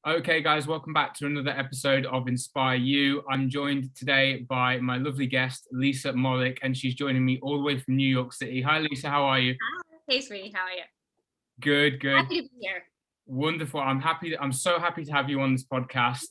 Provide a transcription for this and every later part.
Okay, guys, welcome back to another episode of Inspire You. I'm joined today by my lovely guest, Lisa Mollick, and she's joining me all the way from New York City. Hi, Lisa, how are you? Hi. Hey, sweetie, how are you? Good, good. Happy to be here. Wonderful. I'm so happy to have you on this podcast.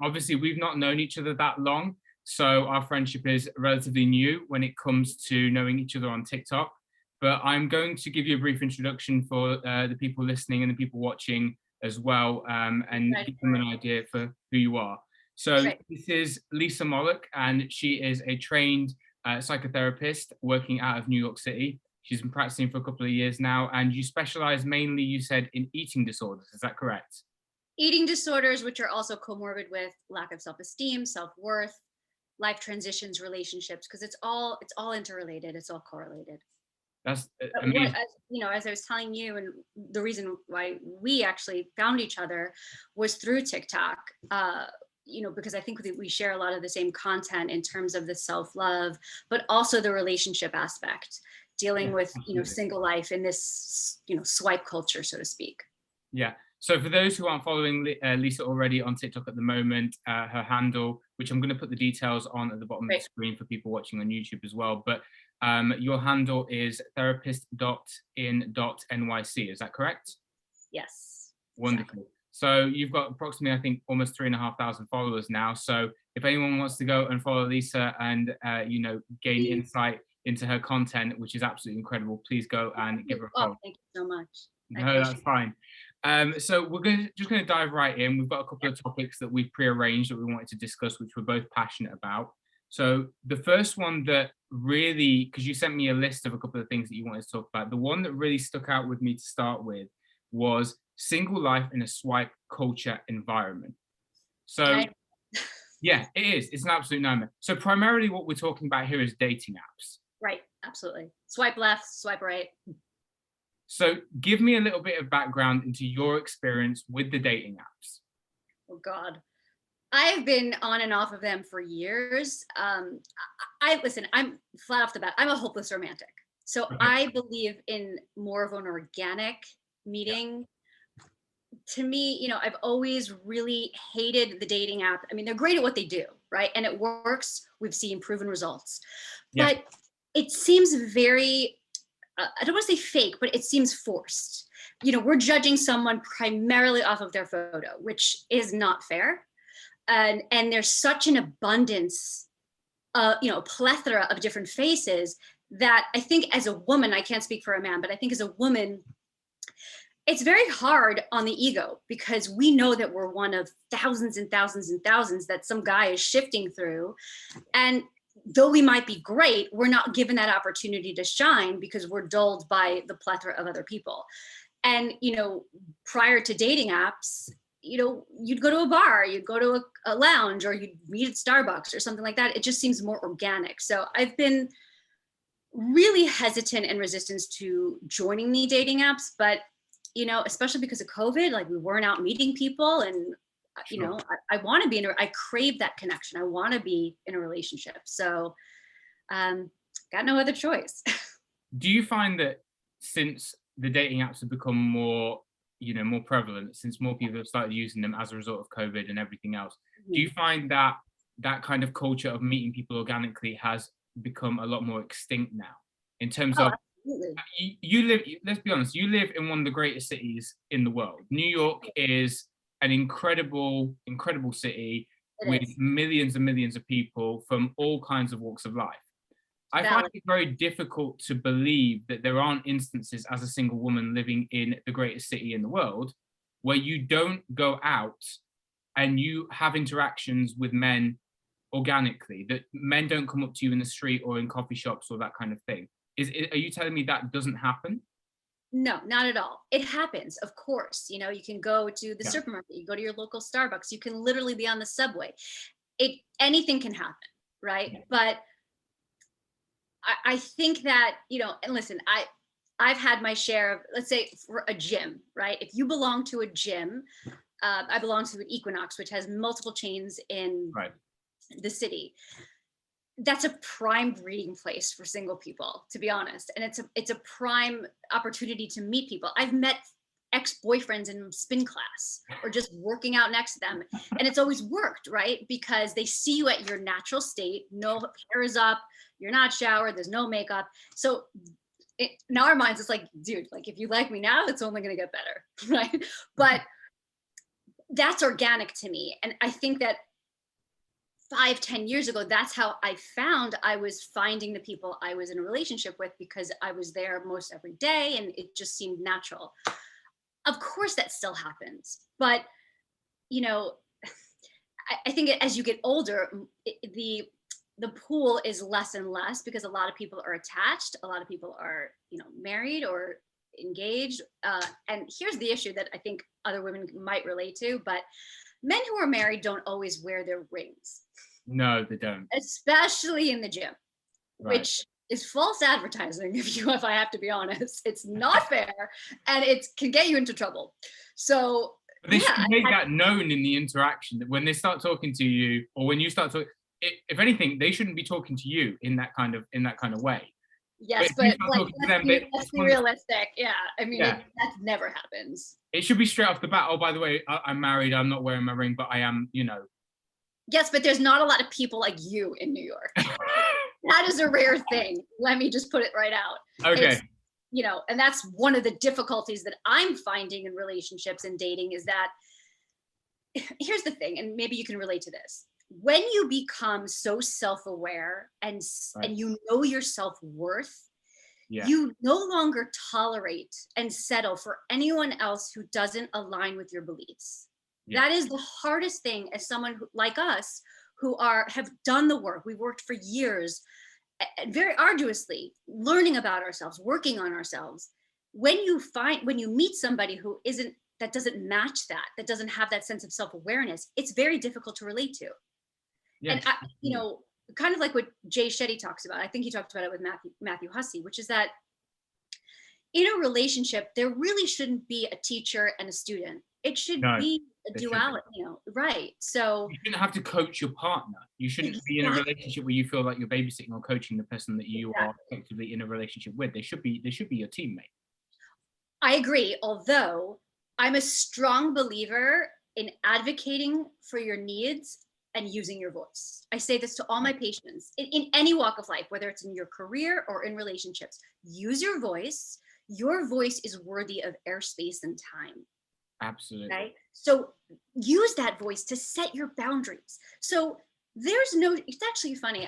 Obviously, we've not known each other that long, so our friendship is relatively new when it comes to knowing each other on TikTok. But I'm going to give you a brief introduction for the people listening and the people watching as well, and give them an idea for who you are. So this is Lisa Mollick, and she is a trained psychotherapist working out of New York City. She's been practicing for a couple of years now, and you specialize mainly, you said, in eating disorders. Is that correct? Eating disorders, which are also comorbid with lack of self-esteem, self-worth, life transitions, relationships, because it's all interrelated. It's all correlated. That's amazing. As I was telling you, and the reason why we actually found each other was through TikTok. Because I think we share a lot of the same content in terms of the self-love, but also the relationship aspect, dealing with single life in this swipe culture, so to speak. Yeah. So for those who aren't following Lisa already on TikTok at the moment, her handle, which I'm going to put the details on at the bottom of the screen for people watching on YouTube as well, but your handle is therapist.in.nyc. Is that correct? Yes. Wonderful. Exactly. So you've got approximately, I think, almost 3,500 followers now. So if anyone wants to go and follow Lisa and gain insight into her content, which is absolutely incredible, please go and give her a follow. Thank you so much. No, that's fine. So we're just going to dive right in. We've got a couple of topics that we've prearranged that we wanted to discuss, which we're both passionate about. So the first one that really, because you sent me a list of a couple of things that you wanted to talk about, the one that really stuck out with me to start with was single life in a swipe culture environment. So yeah, it is. It's an absolute nightmare. So primarily what we're talking about here is dating apps. Right, absolutely. Swipe left, swipe right. So give me a little bit of background into your experience with the dating apps. Oh God. I've been on and off of them for years. Listen, I'm flat off the bat, I'm a hopeless romantic. So I believe in more of an organic meeting. To me, I've always really hated the dating app. I mean, they're great at what they do, right? And it works. We've seen proven results. But it seems very, I don't want to say fake, but it seems forced. We're judging someone primarily off of their photo, which is not fair. And there's such an abundance, a plethora of different faces that I think as a woman, I can't speak for a man, but I think as a woman, it's very hard on the ego because we know that we're one of thousands and thousands and thousands that some guy is shifting through. And though we might be great, we're not given that opportunity to shine because we're dulled by the plethora of other people. And, prior to dating apps, you'd go to a bar, you'd go to a lounge, or you'd meet at Starbucks or something like that. It just seems more organic. So I've been really hesitant and resistant to joining the dating apps, but, especially because of COVID, like we weren't out meeting people and, I want to be I crave that connection. I want to be in a relationship. So got no other choice. Do you find that since the dating apps have become more prevalent, since more people have started using them as a result of COVID and everything else, do you find that that kind of culture of meeting people organically has become a lot more extinct now? In terms of, you live, let's be honest, you live in one of the greatest cities in the world. New York is an incredible city with millions and millions of people from all kinds of walks of life. I find it very difficult to believe that there aren't instances as a single woman living in the greatest city in the world where you don't go out and you have interactions with men organically, that men don't come up to you in the street or in coffee shops or that kind of thing. Are you telling me that doesn't happen? No, not at all. It happens, of course. You can go to the supermarket, you go to your local Starbucks, you can literally be on the subway. Anything can happen, right? But I think that, and listen, I've had my share of, let's say for a gym, right? If you belong to a gym, I belong to an Equinox, which has multiple chains in the city. That's a prime breeding place for single people, to be honest. And it's a prime opportunity to meet people. I've met ex-boyfriends in spin class or just working out next to them. And it's always worked, right? Because they see you at your natural state, no hair is up, you're not showered, there's no makeup. So in our minds, it's like, dude, like if you like me now, it's only going to get better, right? But that's organic to me. And I think that 5-10 years ago, that's how I found I was finding the people I was in a relationship with, because I was there most every day and it just seemed natural. Of course that still happens, but you know, I think as you get older, the pool is less and less, because a lot of people are attached, a lot of people are, you know, married or engaged. And here's the issue that I think other women might relate to, but men who are married don't always wear their rings. No, they don't. Especially in the gym, Right. which is false advertising, if I have to be honest. It's not fair, and it can get you into trouble. So but they should make that known in the interaction, that when they start talking to you, or when you start talking, if anything, they shouldn't be talking to you in that kind of way. Yes, but like, let's be realistic. Yeah, I mean, that never happens. It should be straight off the bat. Oh, by the way, I'm married. I'm not wearing my ring, but I am, you know. Yes, but there's not a lot of people like you in New York. That is a rare thing. Let me just put it right out. Okay. You know, and that's one of the difficulties that I'm finding in relationships and dating, is that here's the thing, and maybe you can relate to this. When you become so self-aware and you know your self-worth, you no longer tolerate and settle for anyone else who doesn't align with your beliefs. That is the hardest thing, as someone like us who have done the work. We've worked for years, very arduously, learning about ourselves, working on ourselves. When you meet somebody who doesn't match that doesn't have that sense of self-awareness, it's very difficult to relate to. Yes. And you know, kind of like what Jay Shetty talks about, I think he talked about it with Matthew Hussey, which is that in a relationship, there really shouldn't be a teacher and a student. It should be a duality, you know, right? So you shouldn't have to coach your partner. You shouldn't be in a relationship where you feel like you're babysitting or coaching the person that you are effectively in a relationship with. They should be your teammate. I agree, although I'm a strong believer in advocating for your needs and using your voice. I say this to all my patients in any walk of life, whether it's in your career or in relationships. Use your voice. Your voice is worthy of airspace and time. Absolutely. Okay? So use that voice to set your boundaries. So it's actually funny.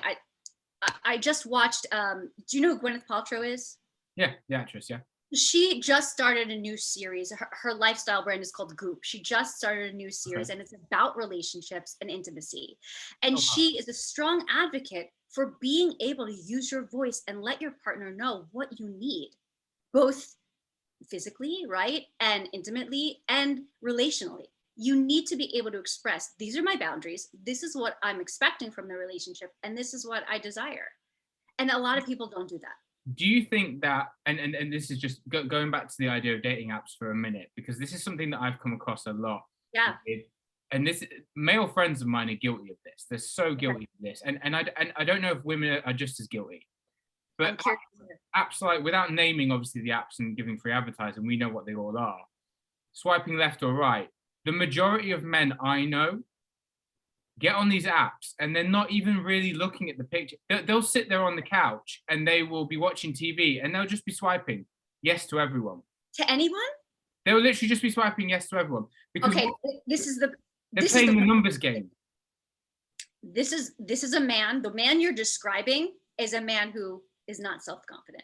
I just watched, do you know who Gwyneth Paltrow is? Yeah, the actress, yeah. She just started a new series. Her lifestyle brand is called Goop. She just started a new series, and it's about relationships and intimacy. And she is a strong advocate for being able to use your voice and let your partner know what you need, both physically, right, and intimately and relationally. You need to be able to express, these are my boundaries, this is what I'm expecting from the relationship, and this is what I desire. And a lot of people don't do that. Do you think that, and this is just going back to the idea of dating apps for a minute, because this is something that I've come across a lot. Yeah. And male friends of mine are guilty of this. They're so guilty of this. And I don't know if women are just as guilty. But apps like, without naming obviously the apps and giving free advertising, we know what they all are. Swiping left or right. The majority of men I know get on these apps and they're not even really looking at the picture. They'll sit there on the couch and they will be watching TV and they'll just be swiping yes to everyone. To anyone? They'll literally just be swiping yes to everyone. Because they're playing the numbers game. This is a man, the man you're describing is a man who is not self-confident,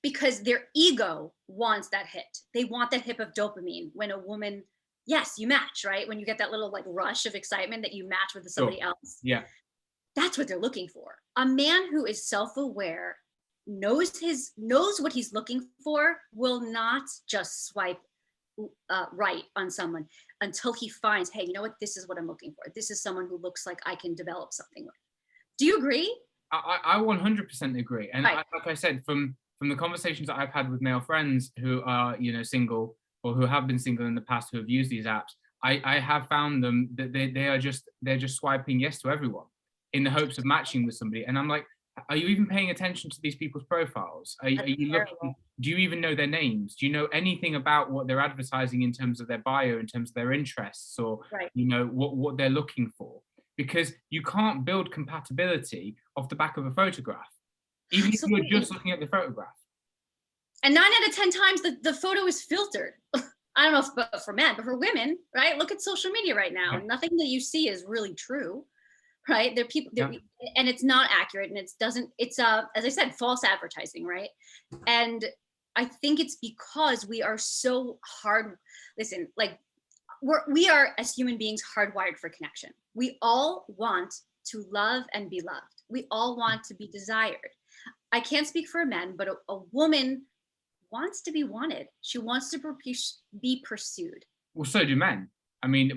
because their ego wants that hit. They want that hit of dopamine when a woman, yes, you match, right? When you get that little like rush of excitement that you match with somebody else. Yeah. That's what they're looking for. A man who is self-aware, knows what he's looking for, will not just swipe right on someone until he finds, hey, you know what? This is what I'm looking for. This is someone who looks like I can develop something with. Do you agree? I 100% agree. And like I said, from the conversations that I've had with male friends who are, you know, single or who have been single in the past who have used these apps, I have found them that they're just swiping yes to everyone in the hopes of matching with somebody. And I'm like, are you even paying attention to these people's profiles? Are you looking, do you even know their names? Do you know anything about what they're advertising in terms of their bio, in terms of their interests, or what they're looking for? Because you can't build compatibility off the back of a photograph, even if you're just looking at the photograph. And 9 out of 10 times the photo is filtered. I don't know if for men, but for women, right? Look at social media right now. Yeah. Nothing that you see is really true, right? There are people, and it's not accurate, and it's as I said, false advertising, right? And I think it's because we are so hard. Listen, like we are as human beings hardwired for connection. We all want to love and be loved. We all want to be desired. I can't speak for men, but a woman wants to be wanted. She wants to be pursued. Well, so do men. I mean,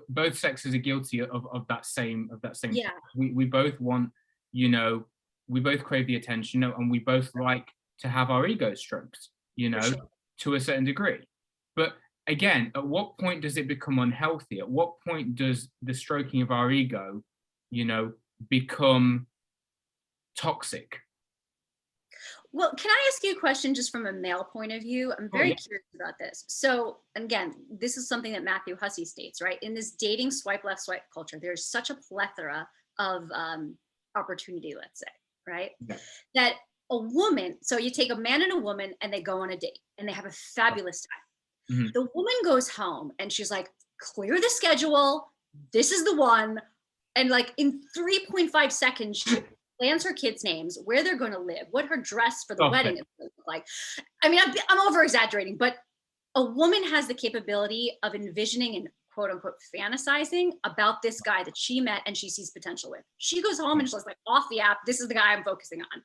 both sexes are guilty of that same. Yeah. We both want, we both crave the attention, and we both like to have our egos stroked, to a certain degree. But again, at what point does it become unhealthy? At what point does the stroking of our ego, become toxic? Well, can I ask you a question just from a male point of view? I'm very curious about this. So again, this is something that Matthew Hussey states, right? In this dating swipe left, swipe culture, there's such a plethora of opportunity, let's say, right? Yeah. That a woman, so you take a man and a woman and they go on a date and they have a fabulous time. Mm-hmm. The woman goes home and she's like, clear the schedule. This is the one. And like in 3.5 seconds, she plans her kids' names, where they're going to live, what her dress for the wedding is going to look like. I mean, I'm over exaggerating, but a woman has the capability of envisioning and quote unquote fantasizing about this guy that she met and she sees potential with. She goes home and she's like, off the app, this is the guy I'm focusing on.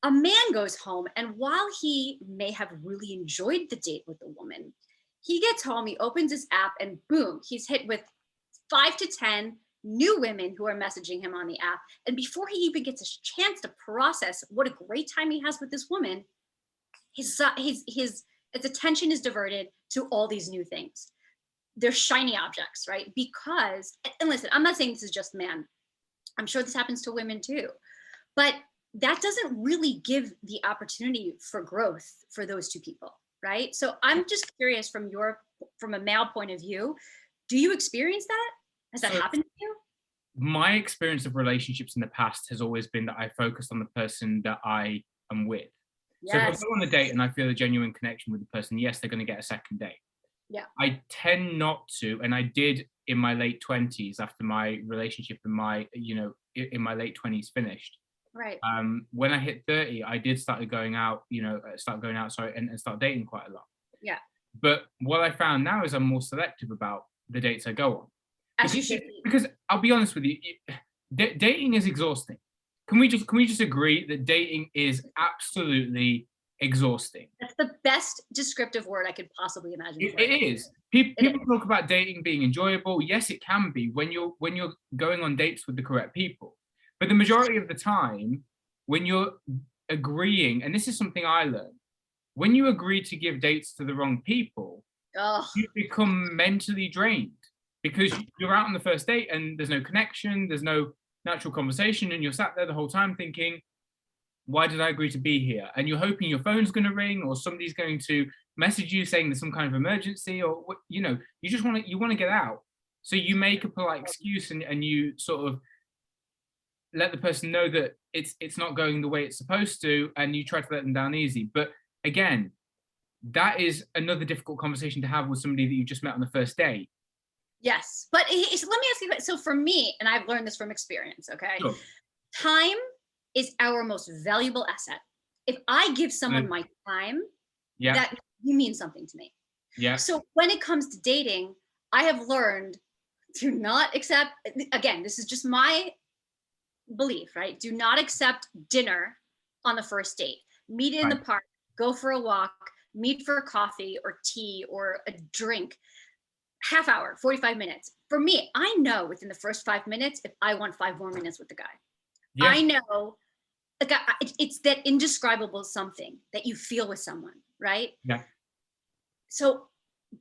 A man goes home, and while he may have really enjoyed the date with the woman, he gets home, he opens his app, and boom, he's hit with 5 to 10 new women who are messaging him on the app. And before he even gets a chance to process what a great time he has with this woman, his attention is diverted to all these new things. They're shiny objects, right? Because, and listen, I'm not saying this is just men. I'm sure this happens to women too. But that doesn't really give the opportunity for growth for those two people, right? So I'm just curious from a male point of view, do you experience that? Has that happened to you? My experience of relationships in the past has always been that I focus on the person that I am with. Yes. So if I go on a date and I feel a genuine connection with the person, yes, they're going to get a second date. Yeah. I tend not to, and I did in my late 20s after my relationship in my late 20s finished. Right. When I hit 30, I did start going out, and start dating quite a lot. Yeah. But what I found now is I'm more selective about the dates I go on. As you should be. Because I'll be honest with you, dating is exhausting. Can we just agree that dating is absolutely exhausting? That's the best descriptive word I could possibly imagine. It is. People talk about dating being enjoyable. Yes, it can be when you're going on dates with the correct people. But the majority of the time, when you're agreeing, and this is something I learned, when you agree to give dates to the wrong people, you become mentally drained because you're out on the first date and there's no connection, there's no natural conversation, and you're sat there the whole time thinking, why did I agree to be here? And you're hoping your phone's going to ring or somebody's going to message you saying there's some kind of emergency, or you just want to get out. So you make a polite excuse and you sort of let the person know that it's not going the way it's supposed to, and you try to let them down easy. But again, that is another difficult conversation to have with somebody that you just met on the first date. Yes, but let me ask you, so for me, and I've learned this from experience, okay? Sure. Time is our most valuable asset. If I give someone my time, that means something to me. Yeah. So when it comes to dating, I have learned to not accept, again, this is just my belief, right? Do not accept dinner on the first date. Meet in the park, go for a walk, meet for coffee or tea or a drink. Half hour, 45 minutes. For me, I know within the first 5 minutes if I want 5 more minutes with the guy. Yeah. I know it's that indescribable something that you feel with someone, right? Yeah. So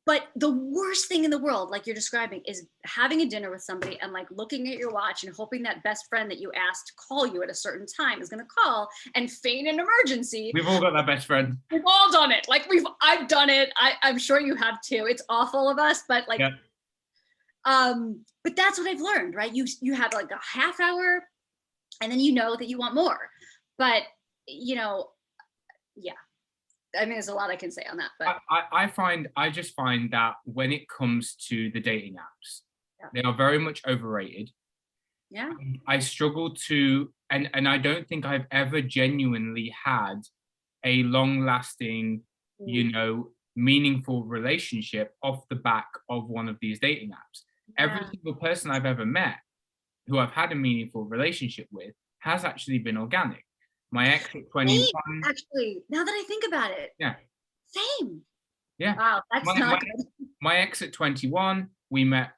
But the worst thing in the world, like you're describing, is having a dinner with somebody and like looking at your watch and hoping that best friend that you asked to call you at a certain time is going to call and feign an emergency. We've all got that best friend. We've all done it. Like I've done it. I'm sure you have too. It's awful of us, but like, Yeah. but that's what I've learned, right? You have like a half hour, and then you know that you want more. But yeah. I mean, there's a lot I can say on that, but I just find that when it comes to the dating apps, yeah. they are very much overrated. Yeah. I struggle to, and I don't think I've ever genuinely had a long-lasting, meaningful relationship off the back of one of these dating apps. Yeah. Every single person I've ever met who I've had a meaningful relationship with has actually been organic. My ex at 21. Actually, now that I think about it. Yeah. Same. Yeah. Wow, that's not good. My ex at 21, we met,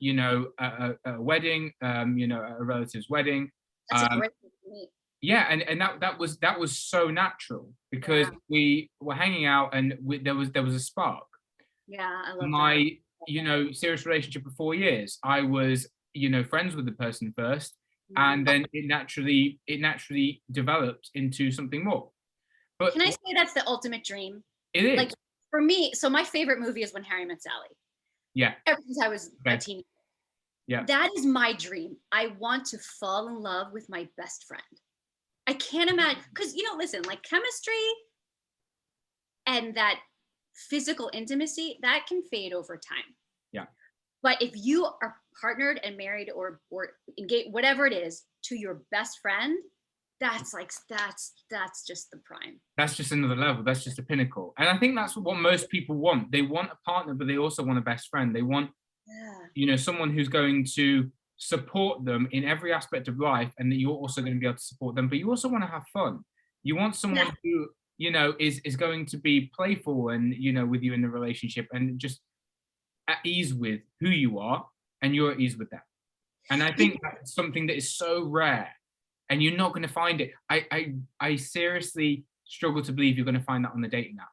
at a wedding, at a relative's wedding. That's a great thing to meet. Yeah, and that was so natural because we were hanging out and there was a spark. Yeah, I love my that. Serious relationship for 4 years, I was friends with the person first, and then it naturally developed into something more. But can I say that's the ultimate dream? It is. Like for me, so my favorite movie is When Harry Met Sally. Yeah. Ever since I was a teenager. Yeah. That is my dream. I want to fall in love with my best friend. I can't imagine, because listen, like chemistry and that physical intimacy, that can fade over time. Yeah. But if you are partnered and married or engaged, whatever it is, to your best friend, that's just the prime. That's just another level. That's just a pinnacle. And I think that's what most people want. They want a partner, but they also want a best friend. They want, someone who's going to support them in every aspect of life, and that you're also going to be able to support them. But you also want to have fun. You want someone who, is going to be playful and, with you in the relationship and just at ease with who you are, and you're at ease with them. And I think that's something that is so rare, and you're not going to find it. I seriously struggle to believe you're going to find that on the dating app.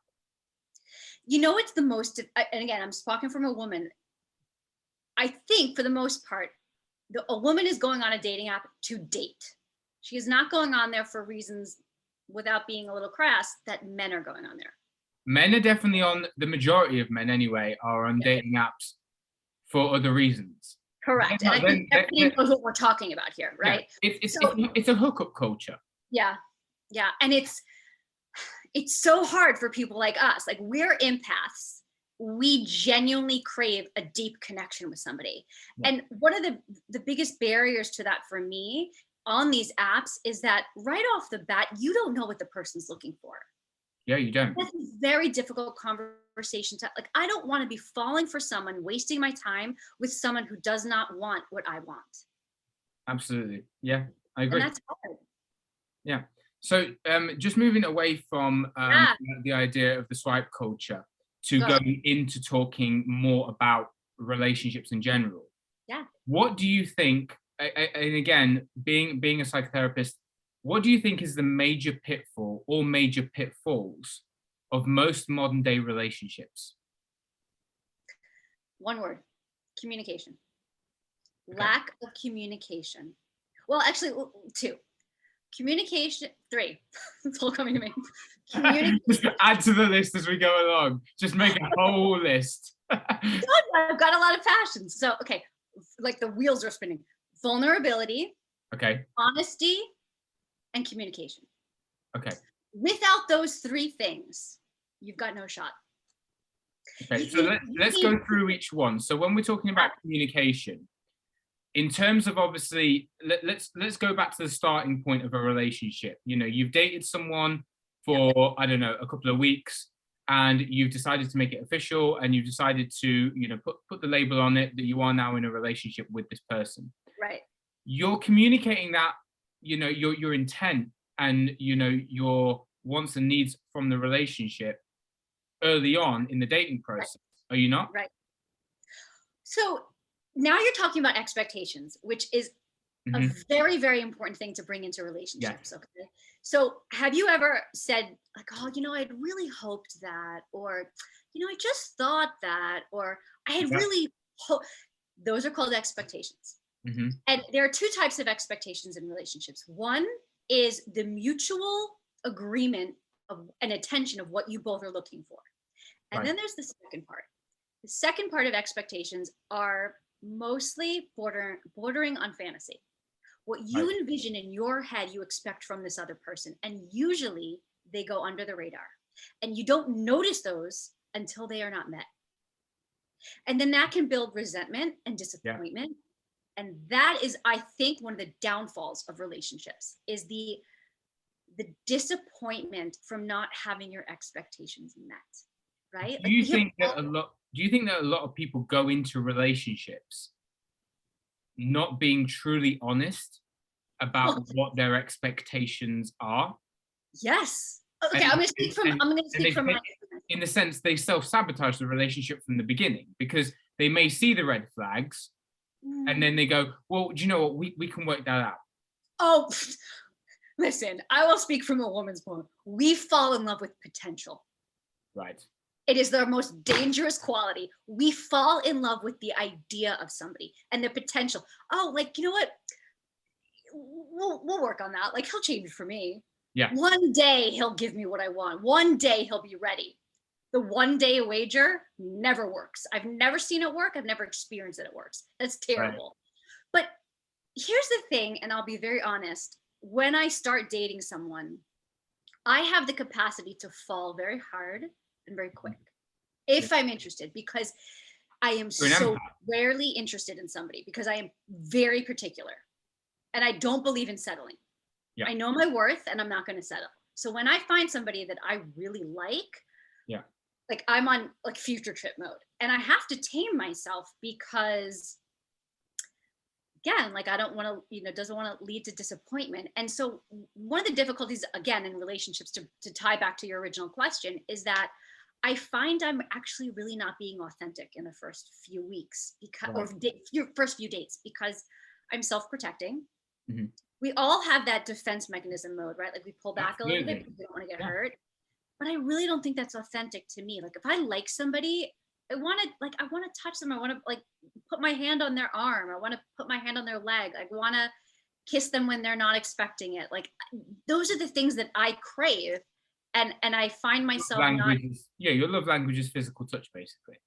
It's the most, and again, I'm speaking from a woman. I think for the most part, a woman is going on a dating app to date. She is not going on there for reasons, without being a little crass, that men are going on there. Men are definitely on, the majority of men anyway, are on dating apps for other reasons. Correct. And I think everybody knows what we're talking about here, right? Yeah. It's a hookup culture. Yeah. Yeah. And it's so hard for people like us. Like, we're empaths. We genuinely crave a deep connection with somebody. Yeah. And one of the biggest barriers to that for me on these apps is that right off the bat, you don't know what the person's looking for. Yeah, you don't. That's a very difficult conversation to, like, I don't want to be falling for someone, wasting my time with someone who does not want what I want. Absolutely. Yeah, I agree. And that's hard. Yeah. So just moving away from the idea of the swipe culture to going into talking more about relationships in general. Yeah. What do you think, and again, being a psychotherapist, what do you think is the major pitfall or major pitfalls of most modern day relationships? One word: communication. Okay. Lack of communication. Well, actually, two. Communication. 3. It's all coming to me. Just add to the list as we go along. Just make a whole list. I've got a lot of passions. So, okay, like the wheels are spinning. Vulnerability. Okay. Honesty. And communication. Okay. Without those 3 things, you've got no shot. Okay, so let's go through each one. So when we're talking about communication, in terms of, obviously, let's go back to the starting point of a relationship. You've dated someone for, I don't know, a couple of weeks, and you've decided to make it official, and you've decided to, put the label on it that you are now in a relationship with this person. Right. You're communicating that, your intent and, your wants and needs from the relationship early on in the dating process. Right. Are you not? Right. So now you're talking about expectations, which is a very, very important thing to bring into relationships. Yeah. Okay. So have you ever said, like, oh, I'd really hoped that, or, I just thought that, or I had really, those are called expectations. Mm-hmm. And there are two types of expectations in relationships. One is the mutual agreement of and attention of what you both are looking for. And Right. then there's the second part. The second part of expectations are mostly bordering on fantasy. What you Right. envision in your head, you expect from this other person. And usually they go under the radar. And you don't notice those until they are not met. And then that can build resentment and Yeah. disappointment. And that is, I think, one of the downfalls of relationships is the disappointment from not having your expectations met. Right? Do you think that a lot of people go into relationships not being truly honest about what their expectations are? Yes. Okay, And- I'm going to speak from. and- I'm going to and speak they from my. take- in the sense they self-sabotage the relationship from the beginning because they may see the red flags and then they go, well, do you know what? We can work that out. Oh, listen, I will speak from a woman's point. We fall in love with potential. Right. It is the most dangerous quality. We fall in love with the idea of somebody and the potential. Oh, like, you know what? We'll work on that. Like, he'll change for me. Yeah. One day he'll give me what I want. One day he'll be ready. The one day wager never works. I've never seen it work. I've never experienced that it works. That's terrible. Right. But here's the thing, and I'll be very honest. When I start dating someone, I have the capacity to fall very hard and very quick if I'm interested, because I am so rarely interested in somebody because I am very particular and I don't believe in settling. Yeah. I know my worth and I'm not going to settle. So when I find somebody that I really like I'm on like future trip mode and I have to tame myself because again, like I don't want to, doesn't want to lead to disappointment. And so one of the difficulties again in relationships to tie back to your original question is that I find I'm actually really not being authentic in the first few weeks because, or your first few dates, because I'm self-protecting. Mm-hmm. We all have that defense mechanism mode, right? Like we pull back a little bit because we don't want to get hurt. But I really don't think that's authentic to me. Like if I like somebody, I want to touch them. I want to like put my hand on their arm. I want to put my hand on their leg. I want to kiss them when they're not expecting it. Like those are the things that I crave. And I find myself your love language is physical touch, basically.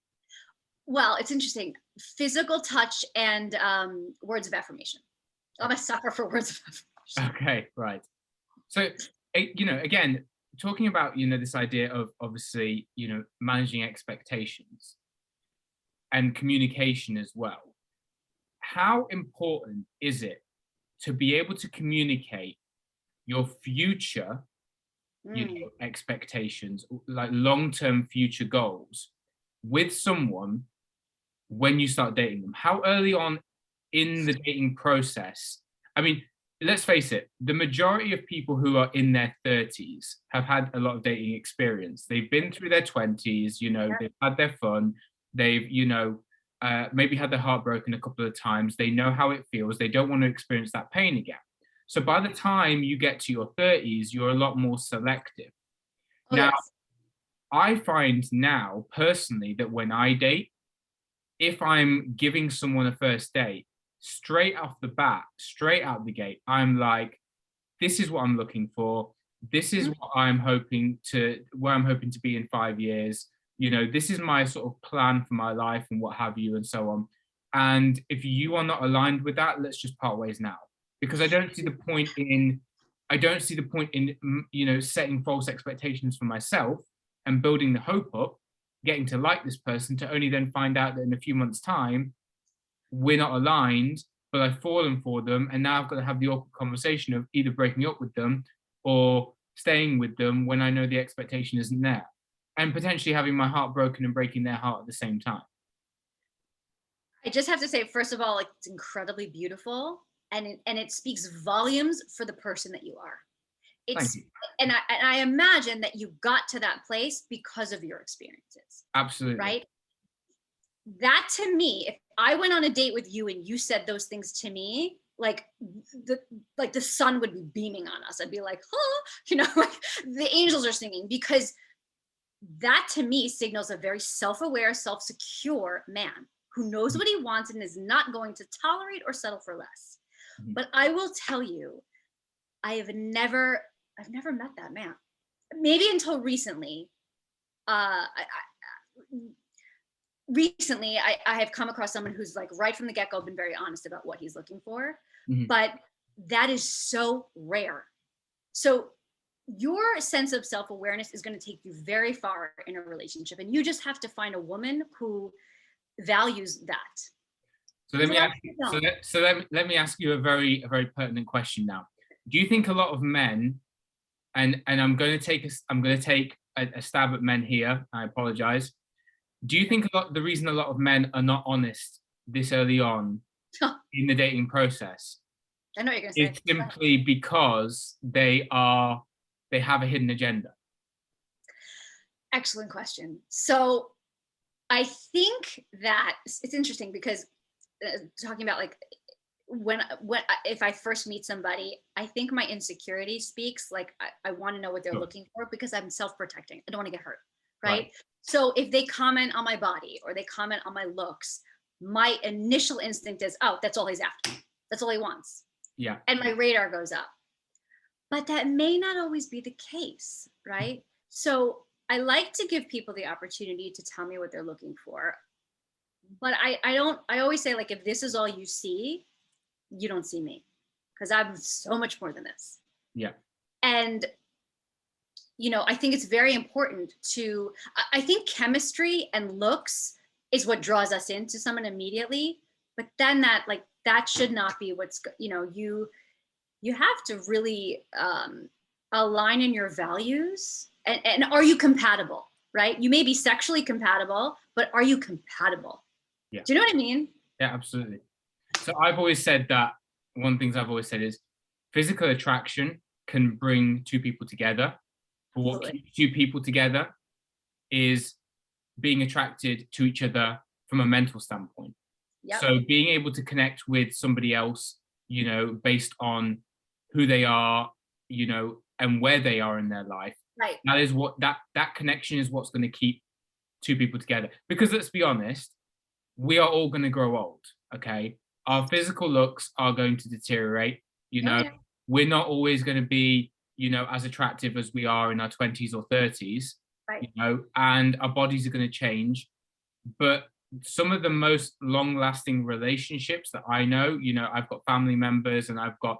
Well, it's interesting. Physical touch and words of affirmation. I'm a sucker for words of affirmation. Okay, right. So, again, talking about, this idea of obviously, managing expectations and communication as well. How important is it to be able to communicate your future expectations, like long-term future goals with someone when you start dating them? How early on in the dating process? I mean, let's face it, the majority of people who are in their 30s have had a lot of dating experience. They've been through their 20s, they've had their fun. They've, maybe had their heart broken a couple of times. They know how it feels. They don't want to experience that pain again. So by the time you get to your 30s, you're a lot more selective. I find now personally that when I date, if I'm giving someone a first date, straight off the bat, straight out the gate, I'm like, this is what I'm looking for. This is what I'm hoping to, where I'm hoping to be in 5 years. This is my sort of plan for my life and what have you and so on. And if you are not aligned with that, let's just part ways now. Because I don't see the point in, setting false expectations for myself and building the hope up, getting to like this person to only then find out that in a few months' time, we're not aligned, but I've fallen for them. And now I've got to have the awkward conversation of either breaking up with them or staying with them when I know the expectation isn't there. And potentially having my heart broken and breaking their heart at the same time. I just have to say, first of all, like it's incredibly beautiful. And it speaks volumes for the person that you are. It's and I imagine that you got to that place because of your experiences. Absolutely. Right? That to me, if I went on a date with you and you said those things to me, like the sun would be beaming on us. I'd be like, oh, like the angels are singing, because that to me signals a very self-aware, self-secure man who knows what he wants and is not going to tolerate or settle for less. Mhm. But I will tell you, I've never met that man. Maybe until recently. Recently, I have come across someone who's like right from the get-go been very honest about what he's looking for, Mhm. but that is so rare. So your sense of self-awareness is going to take you very far in a relationship, and you just have to find a woman who values that. So let me ask you, let me ask you a very pertinent question now. Do you think a lot of men, and I'm going to take a stab at men here, I apologize. Do you think the reason a lot of men are not honest this early on in the dating process I know what you're going to say. is simply because they have a hidden agenda? Excellent question. So I think that it's interesting because talking about like when if I first meet somebody, I think my insecurity speaks. Like I want to know what they're Sure. looking for because I'm self-protecting. I don't want to get hurt, right? So if they comment on my body or they comment on my looks, my initial instinct is, oh, that's all he's after. That's all he wants. Yeah. And my radar goes up. But that may not always be the case, right? So I like to give people the opportunity to tell me what they're looking for. But I always say, like, if this is all you see, you don't see me, because I'm so much more than this. Yeah. And I think it's very important I think chemistry and looks is what draws us into someone immediately, but then that should not be you have to really align in your values and are you compatible, right? You may be sexually compatible, but are you compatible? Yeah. Do you know what I mean? Yeah, absolutely. So I've always said that one of the things I've always said is physical attraction can bring two people together. But what keeps two people together is being attracted to each other from a mental standpoint. Yep. So being able to connect with somebody else, based on who they are, and where they are in their life. Right. That is what that connection is what's going to keep two people together. Because let's be honest, we are all going to grow old. Okay. Our physical looks are going to deteriorate. Yeah. We're not always going to be as attractive as we are in our 20s or 30s, right. And our bodies are going to change. But some of the most long-lasting relationships that I know, I've got family members and I've got,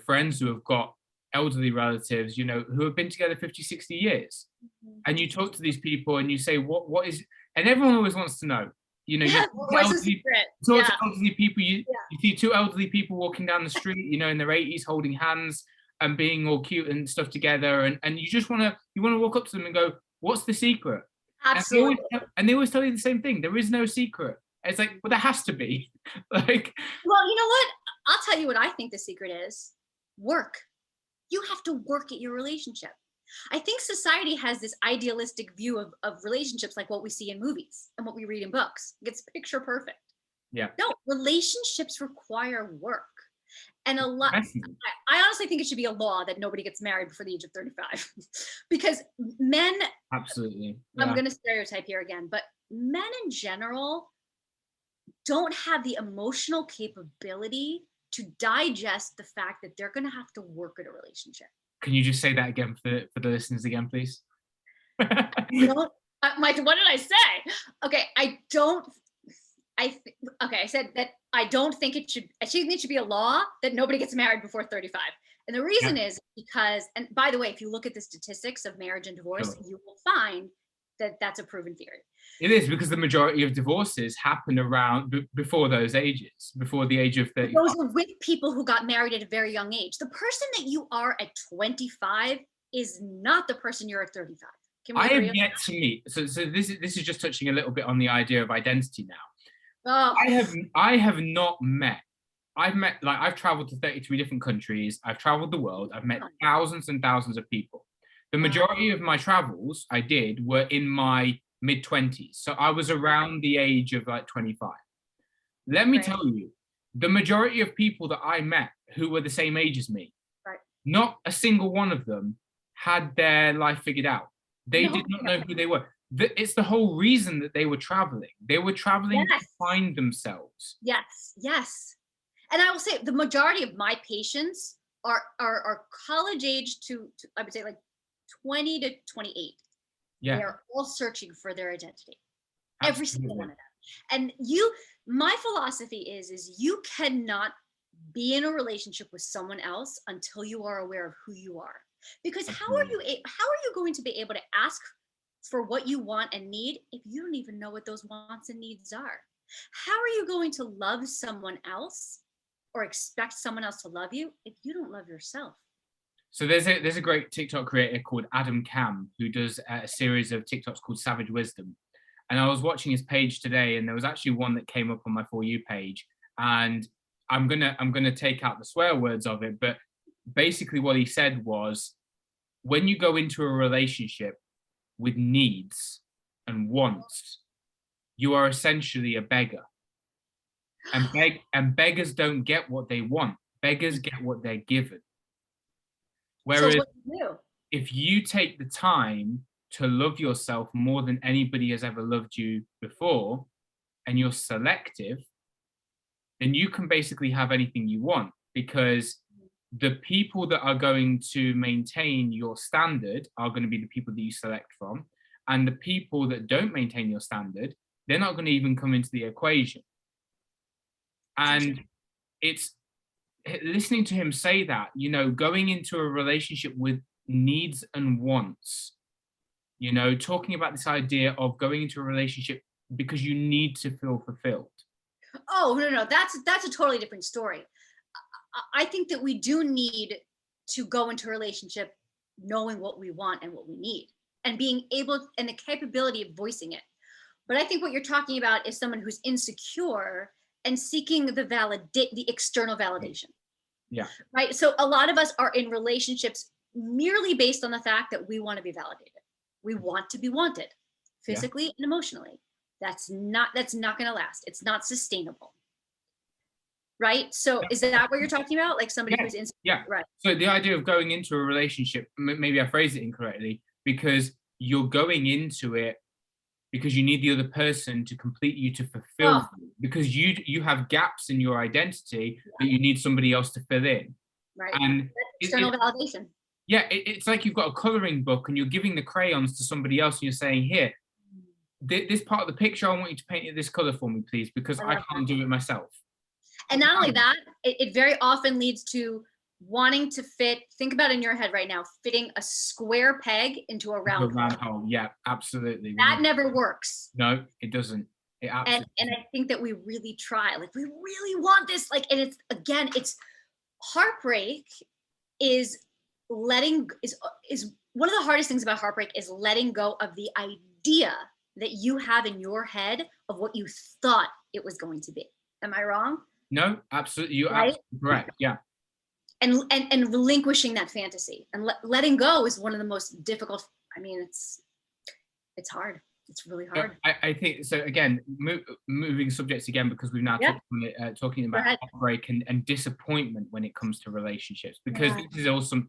friends who have got elderly relatives, who have been together 50, 60 years. Mm-hmm. And you talk to these people and you say, what is, and everyone always wants to know, what's the secret? To elderly people, you see two elderly people walking down the street, in their 80s holding hands and being all cute and stuff together, and you just want to walk up to them and go, what's the secret? Absolutely. And they always tell you the same thing. There is no secret. It's like, well, there has to be. Well, you know what? I'll tell you what I think the secret is. Work. You have to work at your relationship. I think society has this idealistic view of relationships like what we see in movies and what we read in books. It's picture perfect. Yeah. No, relationships require work. And I honestly think it should be a law that nobody gets married before the age of 35 because men, absolutely. Yeah. I'm going to stereotype here again, but men in general don't have the emotional capability to digest the fact that they're going to have to work at a relationship. Can you just say that again for the listeners again, please? What did I say? Okay, I said that I don't think it should be a law that nobody gets married before 35. And the reason is because, and by the way, if you look at the statistics of marriage and divorce, you will find that that's a proven theory. It is, because the majority of divorces happen around before those ages, before the age of 35. Those are with people who got married at a very young age. The person that you are at 25 is not the person you're at 35. I have yet to meet. So this is just touching a little bit on the idea of identity now. Oh. I have not met. I've traveled to 33 different countries. I've traveled the world. I've met thousands and thousands of people. The majority of my travels I did were in my mid-20s. So I was around the age of 25. Let me tell you, the majority of people that I met who were the same age as me, not a single one of them had their life figured out. They did not know who they were. It's the whole reason that they were traveling. They were traveling to find themselves. Yes, yes. And I will say the majority of my patients are college age to I would say like 20 to 28. Yeah. They are all searching for their identity. Absolutely. Every single one of them. And my philosophy is you cannot be in a relationship with someone else until you are aware of who you are. Because how are you going to be able to ask for what you want and need if you don't even know what those wants and needs are? How are you going to love someone else or expect someone else to love you if you don't love yourself? So there's a great TikTok creator called Adam Cam who does a series of TikToks called Savage Wisdom. And I was watching his page today, and there was actually one that came up on my For You page. And I'm gonna take out the swear words of it, but basically what he said was, when you go into a relationship with needs and wants, you are essentially a beggar. And beggars don't get what they want. Beggars get what they're given. Whereas if you take the time to love yourself more than anybody has ever loved you before, and you're selective, then you can basically have anything you want, because the people that are going to maintain your standard are going to be the people that you select from. And the people that don't maintain your standard, they're not going to even come into the equation. And it's listening to him say that, going into a relationship with needs and wants, talking about this idea of going into a relationship because you need to feel fulfilled. Oh, no, that's a totally different story. I think that we do need to go into a relationship knowing what we want and what we need, and being able and the capability of voicing it. But I think what you're talking about is someone who's insecure and seeking the external validation. Yeah. Right. So a lot of us are in relationships merely based on the fact that we want to be validated. We want to be wanted physically and emotionally. That's not going to last. It's not sustainable. Right. So is that what you're talking about? Like somebody who's insecure? Yeah. Right. So the idea of going into a relationship, maybe I phrased it incorrectly, because you're going into it because you need the other person to complete you, to fulfill you, because you have gaps in your identity that you need somebody else to fill in. Right. And external validation. Yeah, it's like you've got a coloring book and you're giving the crayons to somebody else and you're saying, here, this part of the picture, I want you to paint it this color for me, please, because I can't do it myself. And not only that, it very often leads to wanting to think about in your head right now, fitting a square peg into a round hole. Yeah, absolutely. That never works. No, it doesn't. It absolutely and I think that we really try, like we really want this, like, and it's heartbreak is one of the hardest things about heartbreak is letting go of the idea that you have in your head of what you thought it was going to be. Am I wrong? No, absolutely. You're absolutely correct. Yeah. And relinquishing that fantasy and letting go is one of the most difficult. I mean, it's hard. It's really hard. I think so. Again, moving subjects again, because we've now talking about heartbreak and disappointment when it comes to relationships, because this is also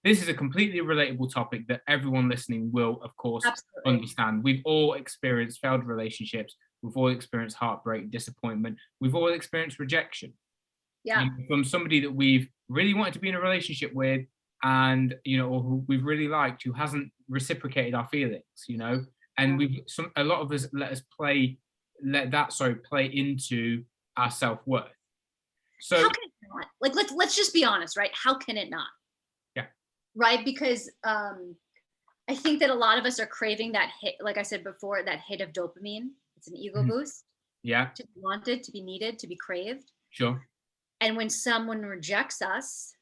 this is a completely relatable topic that everyone listening will, of course, understand. We've all experienced failed relationships. We've all experienced heartbreak, disappointment. We've all experienced rejection. Yeah. From somebody that we've really wanted to be in a relationship with, and or who we've really liked, who hasn't reciprocated our feelings, and a lot of us let that play into our self-worth. So how can it not? Like let's just be honest, right? How can it not? Yeah. Right, because I think that a lot of us are craving that hit, like I said before, that hit of dopamine. It's an ego boost. Yeah. To be wanted, to be needed, to be craved. Sure. And when someone rejects us,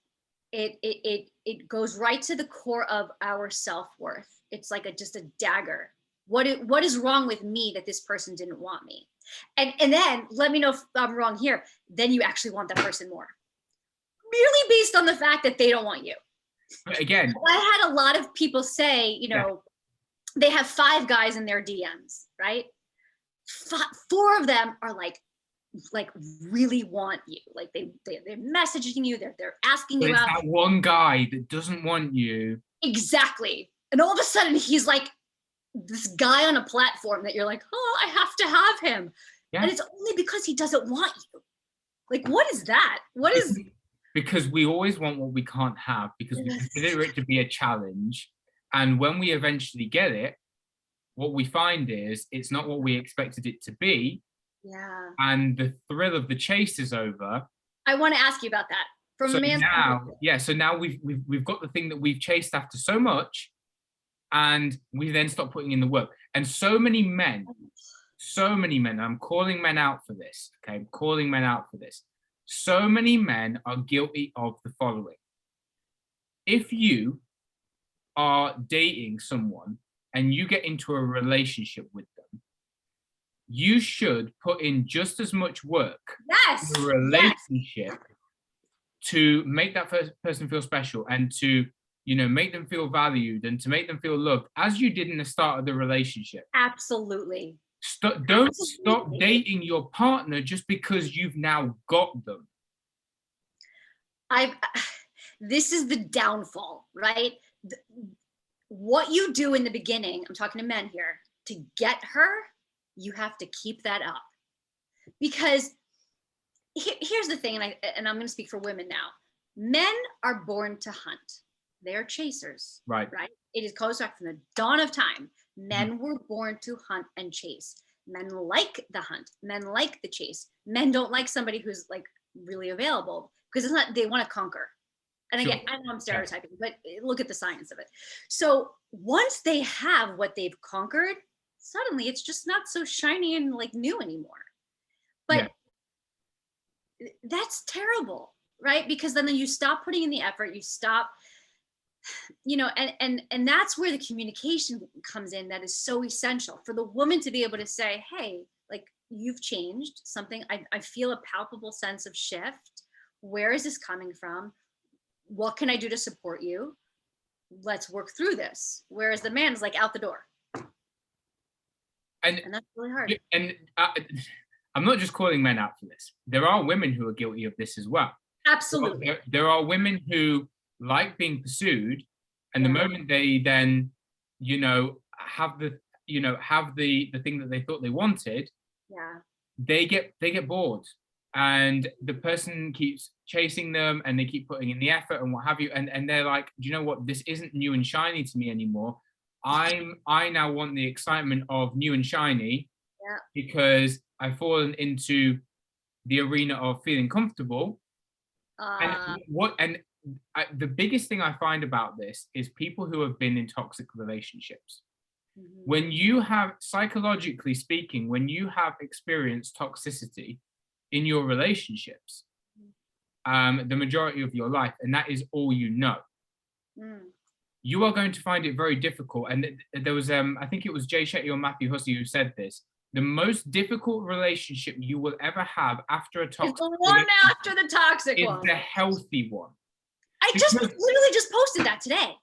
it goes right to the core of our self-worth. It's like just a dagger. What is wrong with me that this person didn't want me? And then let me know if I'm wrong here. Then you actually want that person more, merely based on the fact that they don't want you. But again, I had a lot of people say, they have 5 guys in their DMs, right? 4 of them are like really want you, like they're messaging you, they're asking you out. It's that one guy that doesn't want you. Exactly. And all of a sudden he's like this guy on a platform that you're like, oh, I have to have him. Yeah. And it's only because he doesn't want you. Like, what is that? What is? Because we always want what we can't have, because we consider it to be a challenge. And when we eventually get it, what we find is it's not what we expected it to be. Yeah. And the thrill of the chase is over. I want to ask you about that. From a man's point of view. So now we've got the thing that we've chased after so much, and we then stop putting in the work. And so many men, I'm calling men out for this, okay? I'm calling men out for this. So many men are guilty of the following. If you are dating someone and you get into a relationship with them, you should put in just as much work in a relationship to make that first person feel special, and to, make them feel valued, and to make them feel loved, as you did in the start of the relationship. Absolutely. Don't stop dating your partner just because you've now got them. This is the downfall, right? What you do in the beginning, I'm talking to men here, to get her, you have to keep that up. Because here's the thing, and I'm going to speak for women now. Men are born to hunt. They're chasers. Right. It goes back from the dawn of time. Men were born to hunt and chase. Men like the hunt. Men like the chase. Men don't like somebody who's like really available, because it's not, they want to conquer. And again, I know I'm stereotyping, but look at the science of it. So once they have what they've conquered, suddenly it's just not so shiny and like new anymore. But that's terrible, right? Because then you stop putting in the effort, you stop, and that's where the communication comes in. That is so essential for the woman to be able to say, hey, like, you've changed something. I feel a palpable sense of shift. Where is this coming from? What can I do to support you? Let's work through this. Whereas the man is like out the door. And that's really hard. And I'm not just calling men out for this. There are women who are guilty of this as well. Absolutely. There are women who like being pursued, and the moment they then, have the thing that they thought they wanted, they get bored, and the person keeps chasing them, and they keep putting in the effort and what have you, and they're like, do you know what? This isn't new and shiny to me anymore. I now want the excitement of new and shiny, because I've fallen into the arena of feeling comfortable. The biggest thing I find about this is people who have been in toxic relationships. When you have, psychologically speaking, when you have experienced toxicity in your relationships, the majority of your life, and that is all you know, you are going to find it very difficult. And there was, I think it was Jay Shetty or Matthew Hussey who said this: the most difficult relationship you will ever have after a toxic, the one after the toxic one, is the healthy one. I literally just posted that today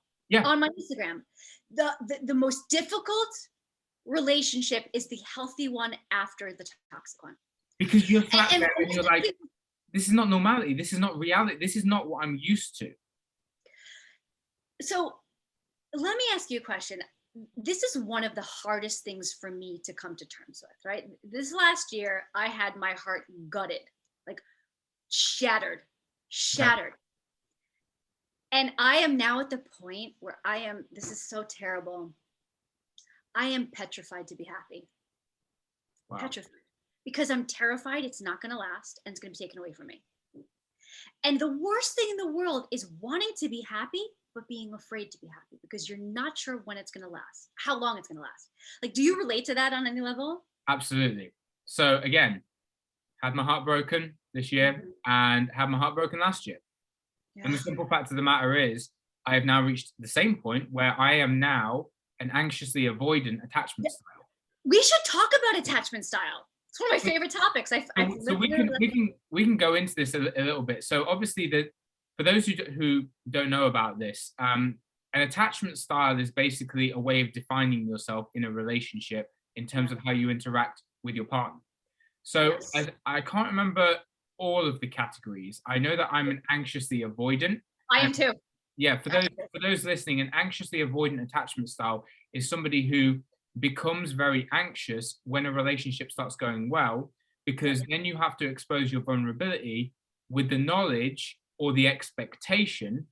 on my Instagram. The most difficult relationship is the healthy one after the toxic one. Because you're sat there and you're like, this is not normality. This is not reality. This is not what I'm used to. So let me ask you a question. This is one of the hardest things for me to come to terms with, right? This last year, I had my heart gutted, like shattered. And I am now at the point where this is so terrible. I am petrified to be happy. Wow. Petrified. Because I'm terrified it's not going to last and it's going to be taken away from me. And the worst thing in the world is wanting to be happy, but being afraid to be happy because you're not sure when it's going to last, how long it's going to last. Like, do you relate to that on any level? Absolutely. So again, had my heart broken this year and had my heart broken last year. Yeah. And the simple fact of the matter is, I have now reached the same point where I am now an anxiously avoidant attachment style. We should talk about attachment style. It's one of my favorite topics. So we can go into this a little bit. So obviously, for those who don't know about this, an attachment style is basically a way of defining yourself in a relationship in terms of how you interact with your partner. So I can't remember all of the categories. I know that I'm an anxiously avoidant. I am too. Yeah, for those listening, an anxiously avoidant attachment style is somebody who becomes very anxious when a relationship starts going well, because then you have to expose your vulnerability with the knowledge or the expectation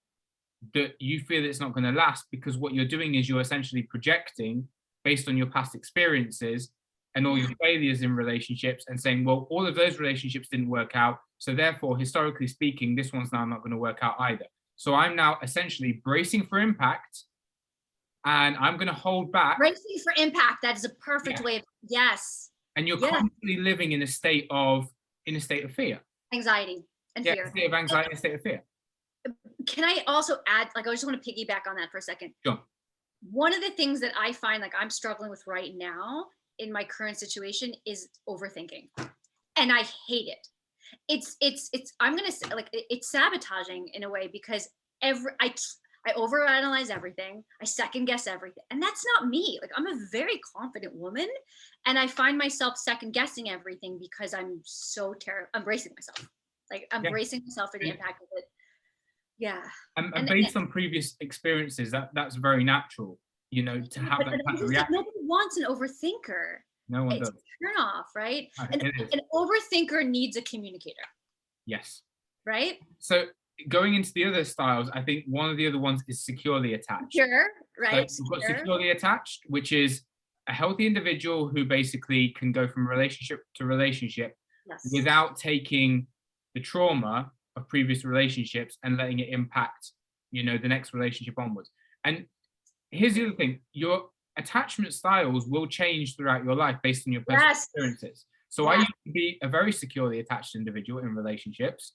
that you feel it's not going to last, because what you're doing is you're essentially projecting based on your past experiences and all your failures in relationships and saying, well, all of those relationships didn't work out. So therefore, historically speaking, this one's now not going to work out either. So I'm now essentially bracing for impact, and I'm going to hold back. Bracing for impact. That is a perfect way of, yes. And you're constantly living in a state of fear. Anxiety and fear. A state of anxiety, a state of fear. Can I also add, like, I just want to piggyback on that for a second. Sure. One of the things that I find like I'm struggling with right now in my current situation is overthinking. And I hate it. It's I'm going to say, like, it's sabotaging in a way, because I overanalyze everything. I second guess everything. And that's not me. Like, I'm a very confident woman, and I find myself second guessing everything because I'm so I'm bracing myself. Like, I'm bracing myself for the impact of it. Yeah. And based on previous experiences, that's very natural, you know, to have that kind of reaction. Nobody wants an overthinker. No one does. It's a turn off, right? An an overthinker needs a communicator. Yes. Right? So going into the other styles, I think one of the other ones is securely attached. Sure, right. So we've got securely attached, which is a healthy individual who basically can go from relationship to relationship without taking the trauma of previous relationships and letting it impact, you know, the next relationship onwards. And here's the other thing: your attachment styles will change throughout your life based on your personal experiences. So I used to be a very securely attached individual in relationships,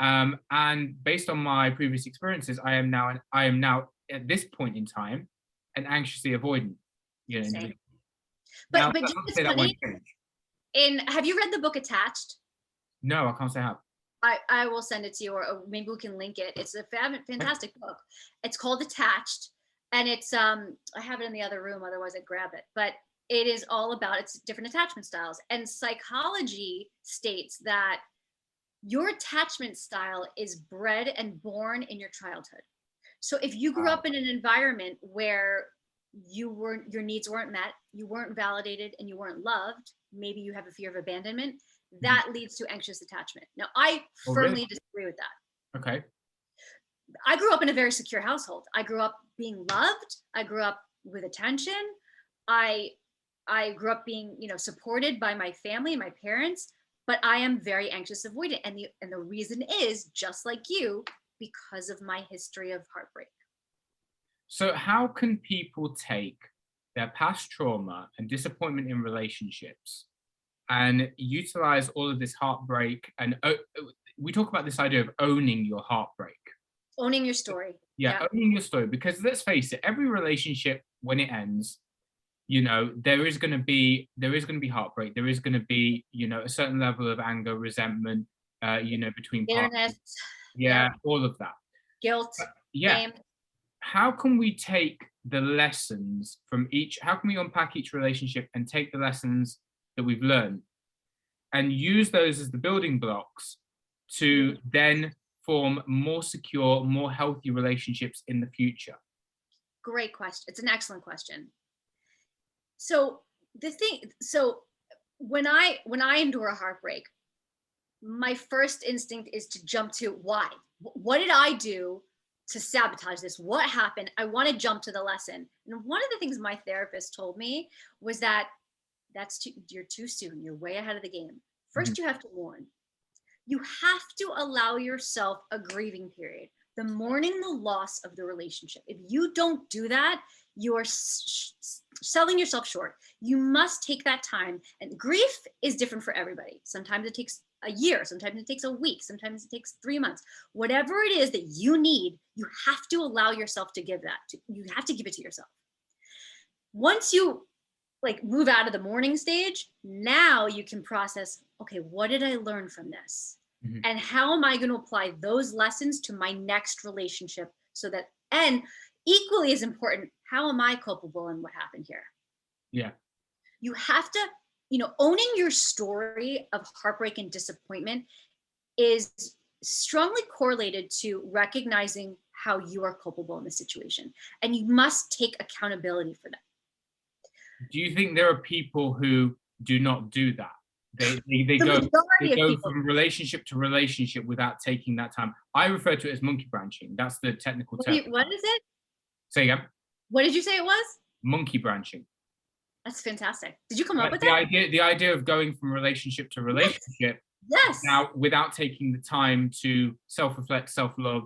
and based on my previous experiences, I am now at this point in time an anxiously avoidant, you know. But it's funny. Have you read the book Attached? No, I can't say I have. I will send it to you, or maybe we can link it. It's a fantastic book. It's called Attached, and it's I have it in the other room, otherwise I'd grab it. But it is all about its different attachment styles, and psychology states that your attachment style is bred and born in your childhood. So if you grew up in an environment where your needs weren't met, you weren't validated, and you weren't loved, maybe you have a fear of abandonment, that leads to anxious attachment. Now, I firmly disagree with that. Okay. I grew up in a very secure household. I grew up being loved. I grew up with attention. I grew up being, you know, supported by my family and my parents, but I am very anxious avoidant. And the reason is, just like you, because of my history of heartbreak. So how can people take their past trauma and disappointment in relationships and utilize all of this heartbreak? And we talk about this idea of owning your heartbreak. Owning your story. Yeah, owning your story. Because let's face it, every relationship, when it ends, you know, there is going to be heartbreak. There is going to be, you know, a certain level of anger, resentment, you know, between partners. Yeah, all of that. Guilt. Shame. How can we take the lessons from how can we unpack each relationship and take the lessons that we've learned and use those as the building blocks to then form more secure, more healthy relationships in the future? Great question. It's an excellent question. So when I endure a heartbreak, my first instinct is to jump to why. What did I do to sabotage this? What happened? I want to jump to the lesson. And one of the things my therapist told me was that you're too soon. You're way ahead of the game. First, you have to mourn. You have to allow yourself a grieving period, the mourning the loss of the relationship. If you don't do that, you are selling yourself short. You must take that time. And grief is different for everybody. Sometimes it takes a year, sometimes it takes a week, sometimes it takes 3 months. Whatever it is that you need, you have to allow yourself to give that. You have to give it to yourself. Once you move out of the mourning stage, now you can process, okay, what did I learn from this? Mm-hmm. And how am I going to apply those lessons to my next relationship and equally as important, how am I culpable in what happened here? Yeah. You have to, owning your story of heartbreak and disappointment is strongly correlated to recognizing how you are culpable in the situation. And you must take accountability for that. Do you think there are people who do not do that? They The go majority of people. from relationship to relationship without taking that time. I refer to it as monkey branching. That's the technical term. What is it? Say again. What did you say it was? Monkey branching. That's fantastic. Did you come up with that? The idea of going from relationship to relationship. Yes. Now, without taking the time to self-reflect, self-love,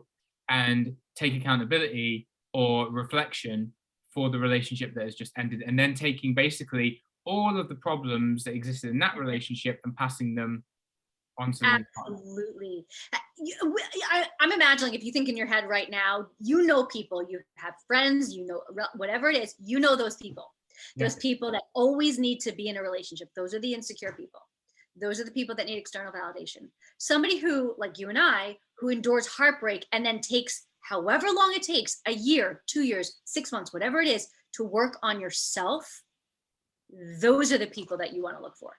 and take accountability or reflection for the relationship that has just ended, and then taking basically all of the problems that existed in that relationship and passing them on to the new partner. Absolutely. I'm imagining, if you think in your head right now, you know people, you have friends, you know, whatever it is, you know those people. Those people that always need to be in a relationship. Those are the insecure people. Those are the people that need external validation. Somebody who, like you and I, who endures heartbreak and then takes however long it takes, a year, 2 years, 6 months, whatever it is, to work on yourself. Those are the people that you want to look for.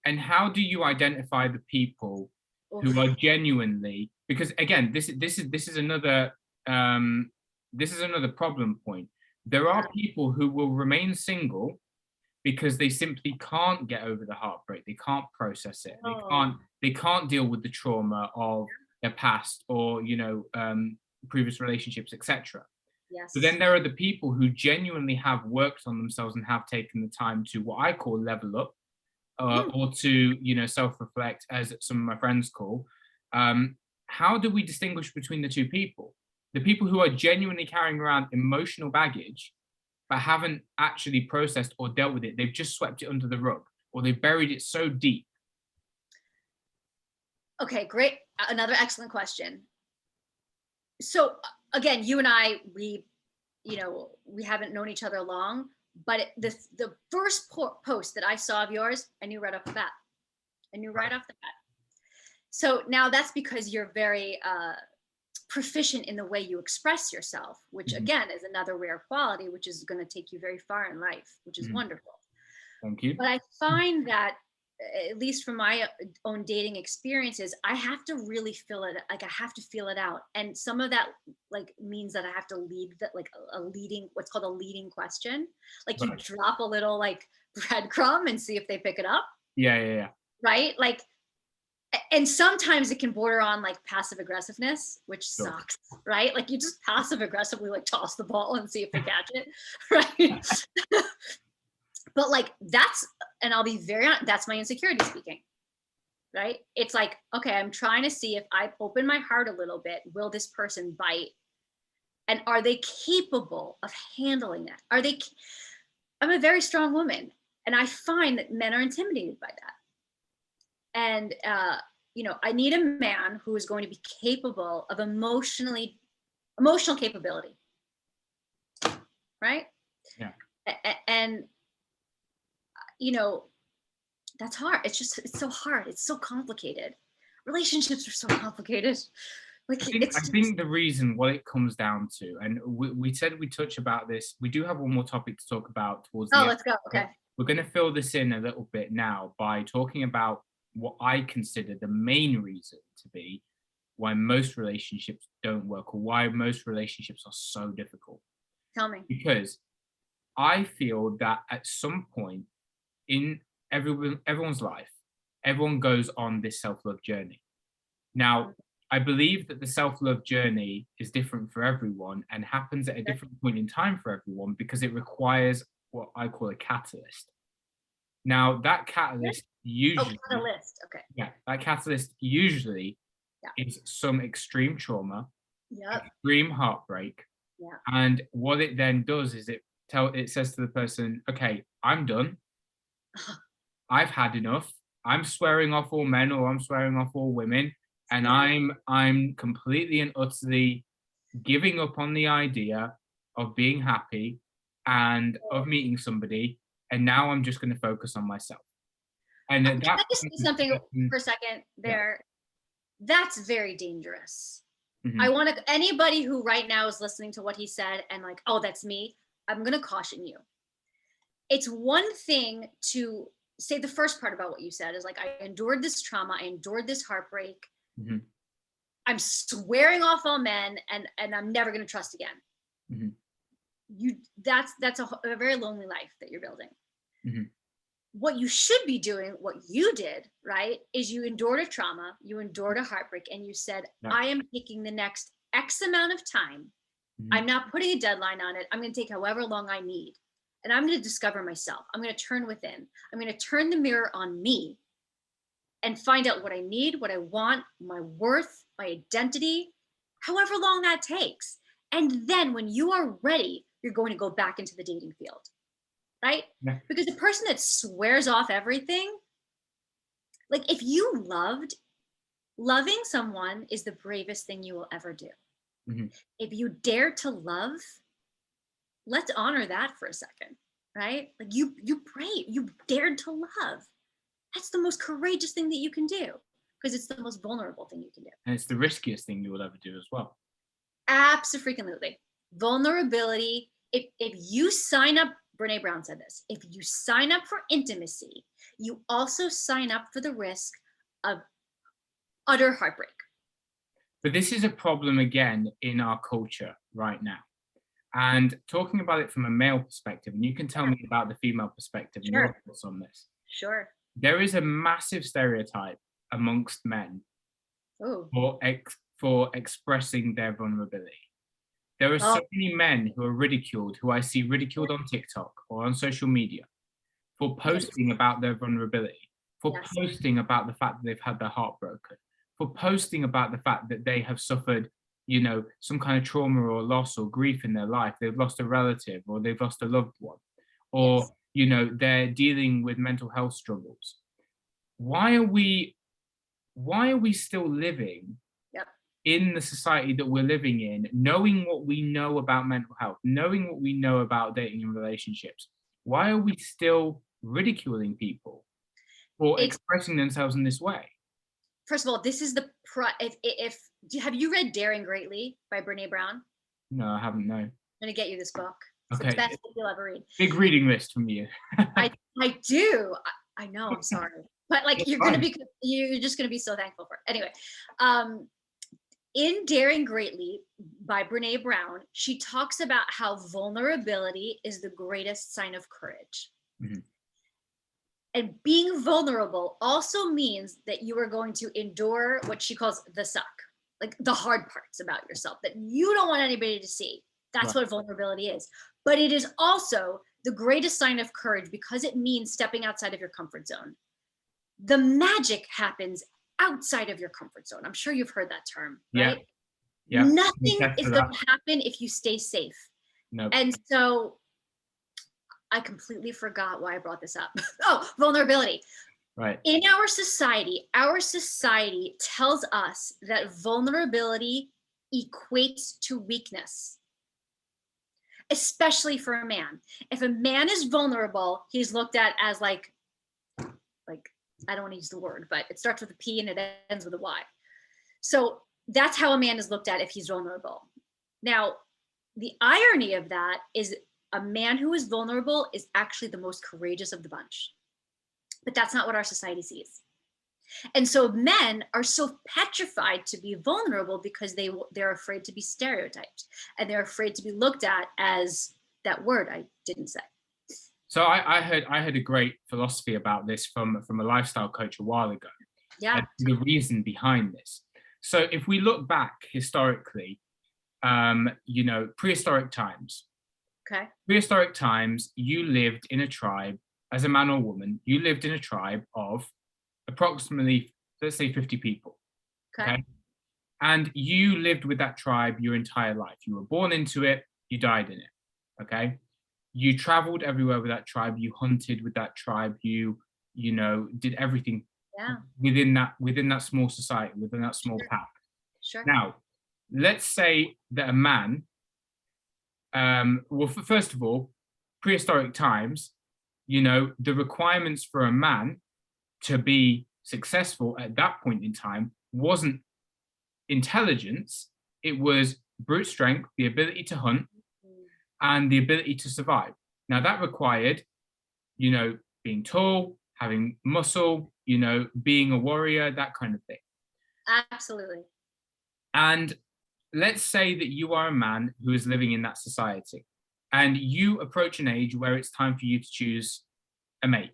And how do you identify the people who are genuinely, because again, this is another problem point. There are people who will remain single because they simply can't get over the heartbreak. They can't process it. They can't deal with the trauma of their past or, you know, previous relationships, etc. Yes. But then there are the people who genuinely have worked on themselves and have taken the time to what I call level up, or to, you know, self-reflect, as some of my friends call. How do we distinguish between the two people? The people who are genuinely carrying around emotional baggage but haven't actually processed or dealt with it. They've just swept it under the rug, or they've buried it so deep. Okay, great. Another excellent question. So again, you and I, we haven't known each other long, but the first post that I saw of yours, I knew right off the bat. So now that's because you're very proficient in the way you express yourself, which again is another rare quality, which is going to take you very far in life, which is wonderful. Thank you. But I find that, at least from my own dating experiences, I have to really feel it. Like I have to feel it out. And some of that like means that I have to lead that, like what's called a leading question. Like you drop a little like breadcrumb and see if they pick it up. Yeah. Right? Like, and sometimes it can border on like passive aggressiveness, which sucks, right? Like you just passive aggressively like toss the ball and see if they catch it, right? But like and I'll be very honest, that's my insecurity speaking, right? It's like, okay, I'm trying to see if I open my heart a little bit, will this person bite? And are they capable of handling that? I'm a very strong woman, and I find that men are intimidated by that. And, I need a man who is going to be capable of emotional capability. Right? Yeah. And, that's hard. It's so hard. It's so complicated. Relationships are so complicated. Like I think the reason what it comes down to, and we said we touch about this, we do have one more topic to talk about towards the end. Let's go. Okay. We're going to fill this in a little bit now by talking about what I consider the main reason to be why most relationships don't work, or why most relationships are so difficult. Tell me. Because I feel that at some point in everyone's life, everyone goes on this self-love journey. Now, I believe that the self-love journey is different for everyone and happens at a different point in time for everyone, because it requires what I call a catalyst. Now, that catalyst usually... that catalyst usually is some extreme trauma, extreme heartbreak. Yeah. And what it then does is it says to the person, okay, I'm done. I've had enough. I'm swearing off all men, or I'm swearing off all women. And I'm completely and utterly giving up on the idea of being happy and of meeting somebody. And now I'm just going to focus on myself. And can I just say something for a second there? Yeah. That's very dangerous. I want anybody who right now is listening to what he said and like, oh, that's me, I'm going to caution you. It's one thing to say the first part about what you said is like, I endured this trauma, I endured this heartbreak. I'm swearing off all men, and I'm never going to trust again. Mm-hmm. That's a very lonely life that you're building. Mm-hmm. What you should be doing, what you did, right, is you endured a trauma, you endured a heartbreak, and you said, I am taking the next X amount of time. Mm-hmm. I'm not putting a deadline on it. I'm going to take however long I need. And I'm going to discover myself. I'm going to turn within. I'm going to turn the mirror on me and find out what I need, what I want, my worth, my identity, however long that takes. And then when you are ready, you're going to go back into the dating field, right? Yeah. Because the person that swears off everything, like if you loving someone is the bravest thing you will ever do. Mm-hmm. If you dare to love, let's honor that for a second, right? Like you brave, you dared to love. That's the most courageous thing that you can do because it's the most vulnerable thing you can do. And it's the riskiest thing you will ever do as well. Absolutely. Vulnerability. If you sign up, Brene Brown said this, if you sign up for intimacy, you also sign up for the risk of utter heartbreak. But this is a problem again in our culture right now. And talking about it from a male perspective, and you can tell me about the female perspective and your thoughts on this. Sure. There is a massive stereotype amongst men for expressing their vulnerability. There are so many men who are ridiculed, who I see ridiculed on TikTok or on social media for posting about their vulnerability, for posting about the fact that they've had their heart broken, for posting about the fact that they have suffered, you know, some kind of trauma or loss or grief in their life. They've lost a relative or they've lost a loved one, or you know, they're dealing with mental health struggles. Why are we still living in the society that we're living in, knowing what we know about mental health, knowing what we know about dating and relationships? Why are we still ridiculing people for expressing themselves in this way? First of all, this is have you read Daring Greatly by Brene Brown? No, I haven't, no. I'm going to get you this book. It's okay. the best book you'll ever read. Big reading list from you. I do. I know, I'm sorry. But like you're just going to be so thankful for it. Anyway, in Daring Greatly by Brene Brown, she talks about how vulnerability is the greatest sign of courage. Mm-hmm. And being vulnerable also means that you are going to endure what she calls the suck, like the hard parts about yourself that you don't want anybody to see. That's what vulnerability is. But it is also the greatest sign of courage because it means stepping outside of your comfort zone. The magic happens outside of your comfort zone. I'm sure you've heard that term, right? Yeah. Nothing is going to happen if you stay safe. Nope. And so I completely forgot why I brought this up. Vulnerability. Right. In our society tells us that vulnerability equates to weakness, especially for a man. If a man is vulnerable, he's looked at as like I don't want to use the word, but it starts with a P and it ends with a Y. So that's how a man is looked at if he's vulnerable. Now, the irony of that is a man who is vulnerable is actually the most courageous of the bunch. But that's not what our society sees. And so men are so petrified to be vulnerable because they're afraid to be stereotyped and they're afraid to be looked at as that word I didn't say. So I heard a great philosophy about this from a lifestyle coach a while ago. Yeah. The reason behind this. So if we look back historically, you know, prehistoric times. Okay. Prehistoric times, you lived in a tribe as a man or woman. You lived in a tribe of approximately, let's say, 50 people. Okay. And you lived with that tribe your entire life. You were born into it. You died in it. Okay. You traveled everywhere with that tribe. You hunted with that tribe. You know, did everything within that small society, within that small pack. Sure. Now, let's say that a man, first of all, prehistoric times, you know, the requirements for a man to be successful at that point in time wasn't intelligence. It was brute strength, the ability to hunt, and the ability to survive. Now that required, you know, being tall, having muscle, you know, being a warrior, that kind of thing. Absolutely. And let's say that you are a man who is living in that society and you approach an age where it's time for you to choose a mate.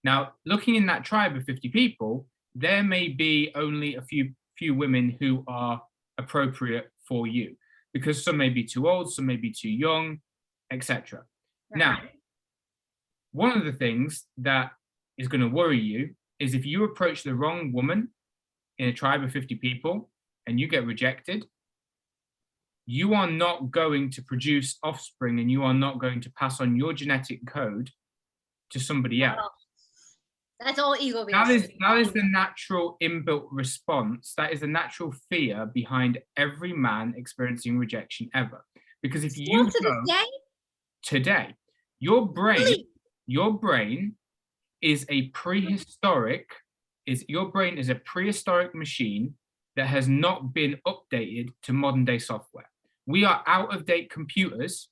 Now, looking in that tribe of 50 people, there may be only a few women who are appropriate for you, because some may be too old, some may be too young, etc. Right. Now, one of the things that is going to worry you is if you approach the wrong woman in a tribe of 50 people and you get rejected, you are not going to produce offspring and you are not going to pass on your genetic code to somebody else. That's all ego based. That is the natural inbuilt response. That is the natural fear behind every man experiencing rejection ever. Because if you go today, your brain is a prehistoric, your brain is a prehistoric machine that has not been updated to modern day software. We are out of date computers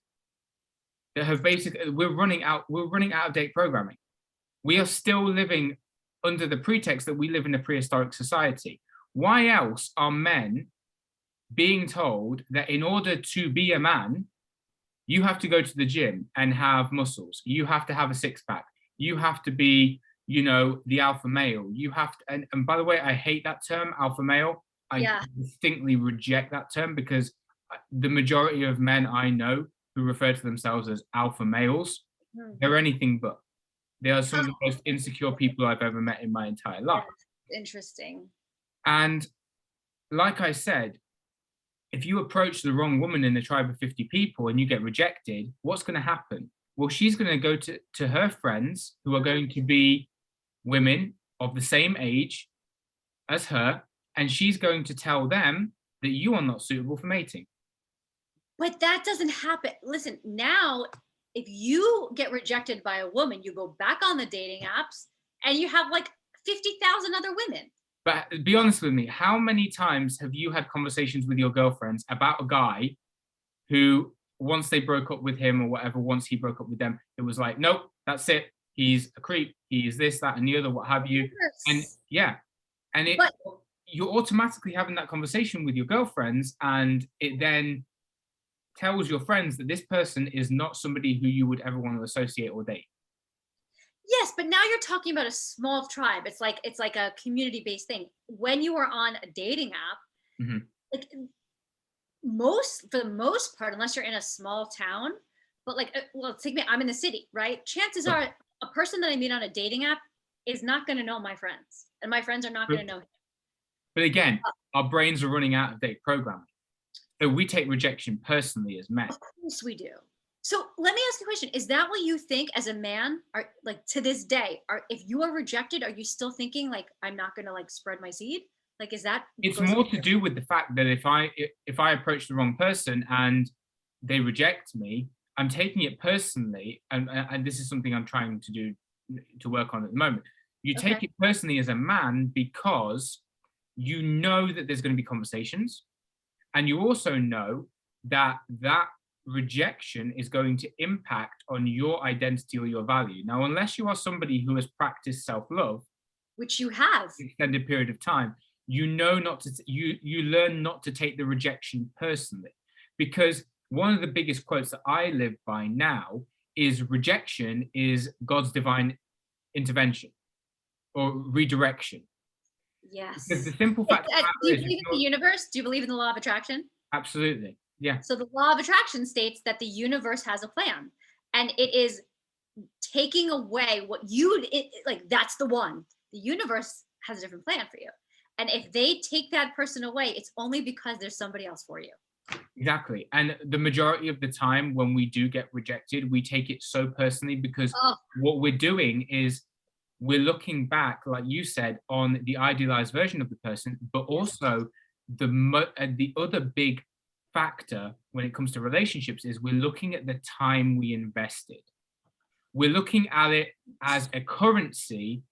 that have basically, we're running out of date programming. We are still living under the pretext that we live in a prehistoric society. Why else are men being told that in order to be a man, you have to go to the gym and have muscles. You have to have a six pack. You have to be, the alpha male. You have to, and by the way, I hate that term, alpha male. I distinctly reject that term because the majority of men I know who refer to themselves as alpha males, they're anything but. They are some of the most insecure people I've ever met in my entire life. Interesting. And like I said, if you approach the wrong woman in a tribe of 50 people and you get rejected, what's going to happen? Well, she's going to go to her friends who are going to be women of the same age as her, and she's going to tell them that you are not suitable for mating. But that doesn't happen. Listen, now, if you get rejected by a woman, you go back on the dating apps and you have like 50,000 other women. But be honest with me, how many times have you had conversations with your girlfriends about a guy who, once they broke up with him or whatever, once he broke up with them, it was like, nope, that's it. He's a creep. He is this, that, and the other, what have you. And you're automatically having that conversation with your girlfriends, and it then tells your friends that this person is not somebody who you would ever want to associate or date. Yes, but now you're talking about a small tribe. It's like a community-based thing. When you are on a dating app, like for the most part, unless you're in a small town, but take me, I'm in the city, right? Chances are a person that I meet on a dating app is not going to know my friends, and my friends are not going to know him. But again, our brains are running out of date programming. So we take rejection personally as men. Of course we do. So let me ask you a question. Is that what you think as a man, or like to this day, if you are rejected, are you still thinking like, I'm not going to like spread my seed? Like, is that? It's more to do with the fact that if I approach the wrong person and they reject me, I'm taking it personally. And this is something I'm trying to work on at the moment. You take it personally as a man because you know that there's going to be conversations. And you also know that rejection is going to impact on your identity or your value. Now, unless you are somebody who has practiced self-love, which you have, for an extended period of time, you learn not to take the rejection personally. Because one of the biggest quotes that I live by now is rejection is God's divine intervention or redirection. Yes. Because the simple fact do you believe in the universe? Do you believe in the law of attraction? Absolutely. Yeah. So the law of attraction states that the universe has a plan, and it is taking away what that's the one. The universe has a different plan for you. And if they take that person away, it's only because there's somebody else for you. Exactly. And the majority of the time when we do get rejected, we take it so personally because what we're doing is we're looking back, like you said, on the idealized version of the person, but also the other big factor when it comes to relationships is we're looking at the time we invested. We're looking at it as a currency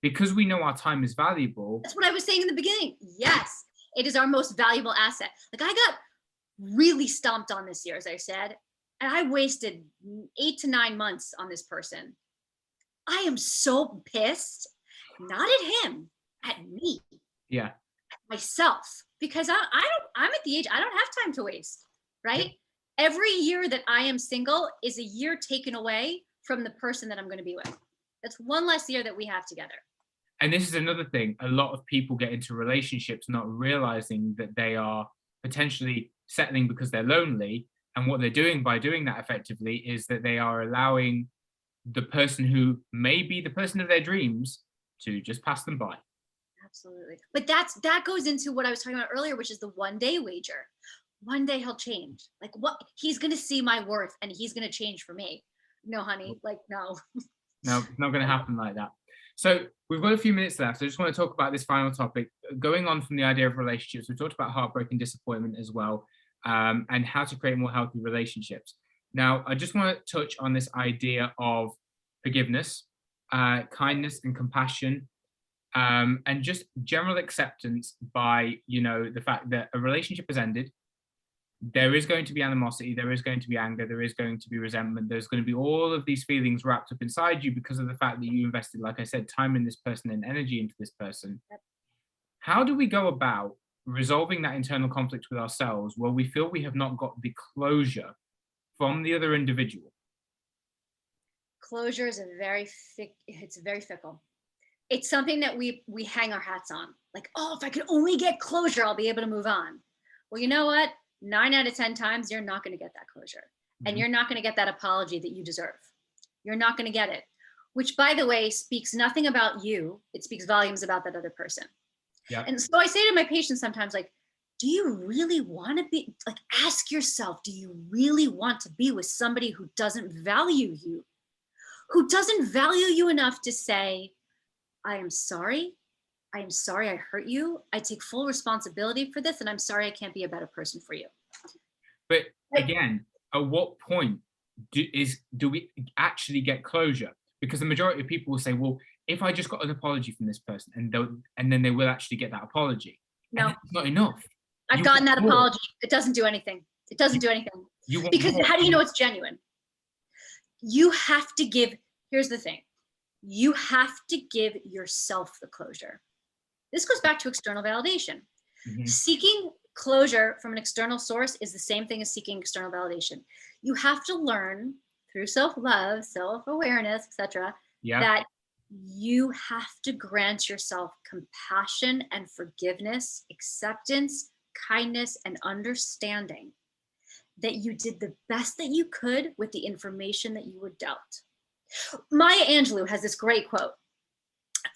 because we know our time is valuable. That's what I was saying in the beginning. Yes, it is our most valuable asset. Like, I got really stomped on this year, as I said, and I wasted 8 to 9 months on this person. I am so pissed, not at him, at me. Yeah. At myself. because I'm at the age, I don't have time to waste, right? Every year that I am single is a year taken away from the person that I'm going to be with. That's one less year that we have together. And this is another thing. A lot of people get into relationships not realizing that they are potentially settling because they're lonely. And what they're doing by doing that effectively is that they are allowing the person who may be the person of their dreams to just pass them by. Absolutely. But that goes into what I was talking about earlier, which is the 1-day wager. One day he'll change. Like, what? He's going to see my worth and he's going to change for me. No, honey, like, no. No, it's not going to happen like that. So we've got a few minutes left. I just want to talk about this final topic. Going on from the idea of relationships, we talked about heartbreak and disappointment as well, and how to create more healthy relationships. Now, I just want to touch on this idea of forgiveness, kindness and compassion, and just general acceptance by, the fact that a relationship has ended. There is going to be animosity, there is going to be anger, there is going to be resentment, there's going to be all of these feelings wrapped up inside you because of the fact that you invested, like I said, time in this person and energy into this person. Yep. How do we go about resolving that internal conflict with ourselves where we feel we have not got the closure from the other individual? Closure is it's very fickle. It's something that we hang our hats on. Like, oh, if I could only get closure, I'll be able to move on. Well, you know what? 9 out of 10 times, you're not going to get that closure. And you're not going to get that apology that you deserve. You're not going to get it, which, by the way, speaks nothing about you. It speaks volumes about that other person. Yeah. And so I say to my patients sometimes, like, do you really want to be, like, ask yourself, do you really want to be with somebody who doesn't value you? Who doesn't value you enough to say, I am sorry. I am sorry I hurt you. I take full responsibility for this, and I'm sorry I can't be a better person for you. But again, at what point do we actually get closure? Because the majority of people will say, well, if I just got an apology from this person, and then they will actually get that apology. No, it's not enough. I've gotten that apology. It doesn't do anything. It doesn't do anything. Because how do you know it's genuine? You have to give, here's the thing. You have to give yourself the closure. This goes back to external validation. Seeking closure from an external source is the same thing as seeking external validation. You have to learn through self-love, self-awareness, etc., that you have to grant yourself compassion and forgiveness, acceptance, kindness, and understanding that you did the best that you could with the information that you were dealt. Maya Angelou has this great quote.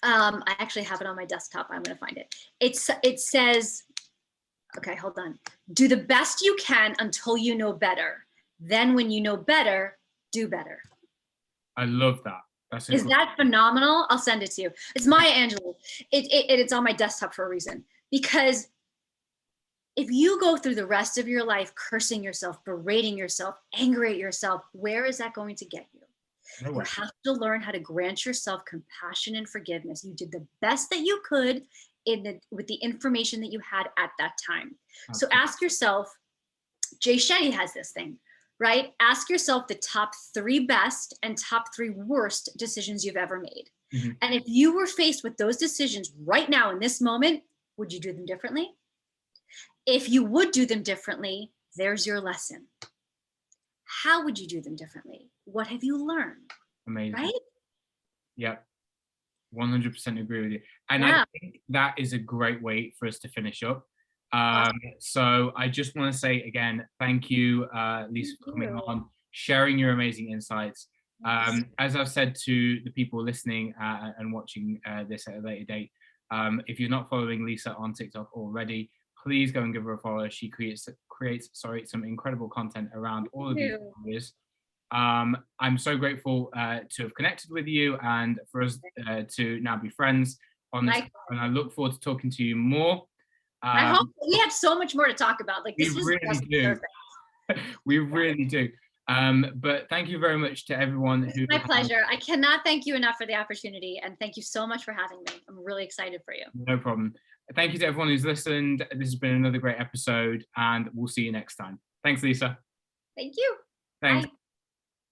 I actually have it on my desktop. I'm going to find it. It says, okay, hold on. Do the best you can until you know better. Then when you know better, do better. I love that. Is that phenomenal? I'll send it to you. It's Maya Angelou. It's on my desktop for a reason. Because if you go through the rest of your life cursing yourself, berating yourself, angry at yourself, where is that going to get you? You have to learn how to grant yourself compassion and forgiveness. You did the best that you could with the information that you had at that time. So ask yourself, Jay Shetty has this thing, right? Ask yourself the top 3 best and top 3 worst decisions you've ever made. And if you were faced with those decisions right now in this moment, would you do them differently? If you would do them differently, there's your lesson. How would you do them differently? What have you learned? Amazing. Right? Yep. 100% agree with you. And I think that is a great way for us to finish up. So I just want to say again, thank you, Lisa, for coming on, sharing your amazing insights. As I've said to the people listening and watching this at a later date, if you're not following Lisa on TikTok already, please go and give her a follow. She creates some incredible content around all of these areas. I'm so grateful to have connected with you and for us to now be friends on this. And I look forward to talking to you more. I hope we have so much more to talk about. Like, this was really do. We really do. But thank you very much to everyone. My pleasure. I cannot thank you enough for the opportunity, and thank you so much for having me. I'm really excited for you. No problem. Thank you to everyone who's listened. This has been another great episode, and we'll see you next time. Thanks, Lisa. Thank you. Thanks. Bye.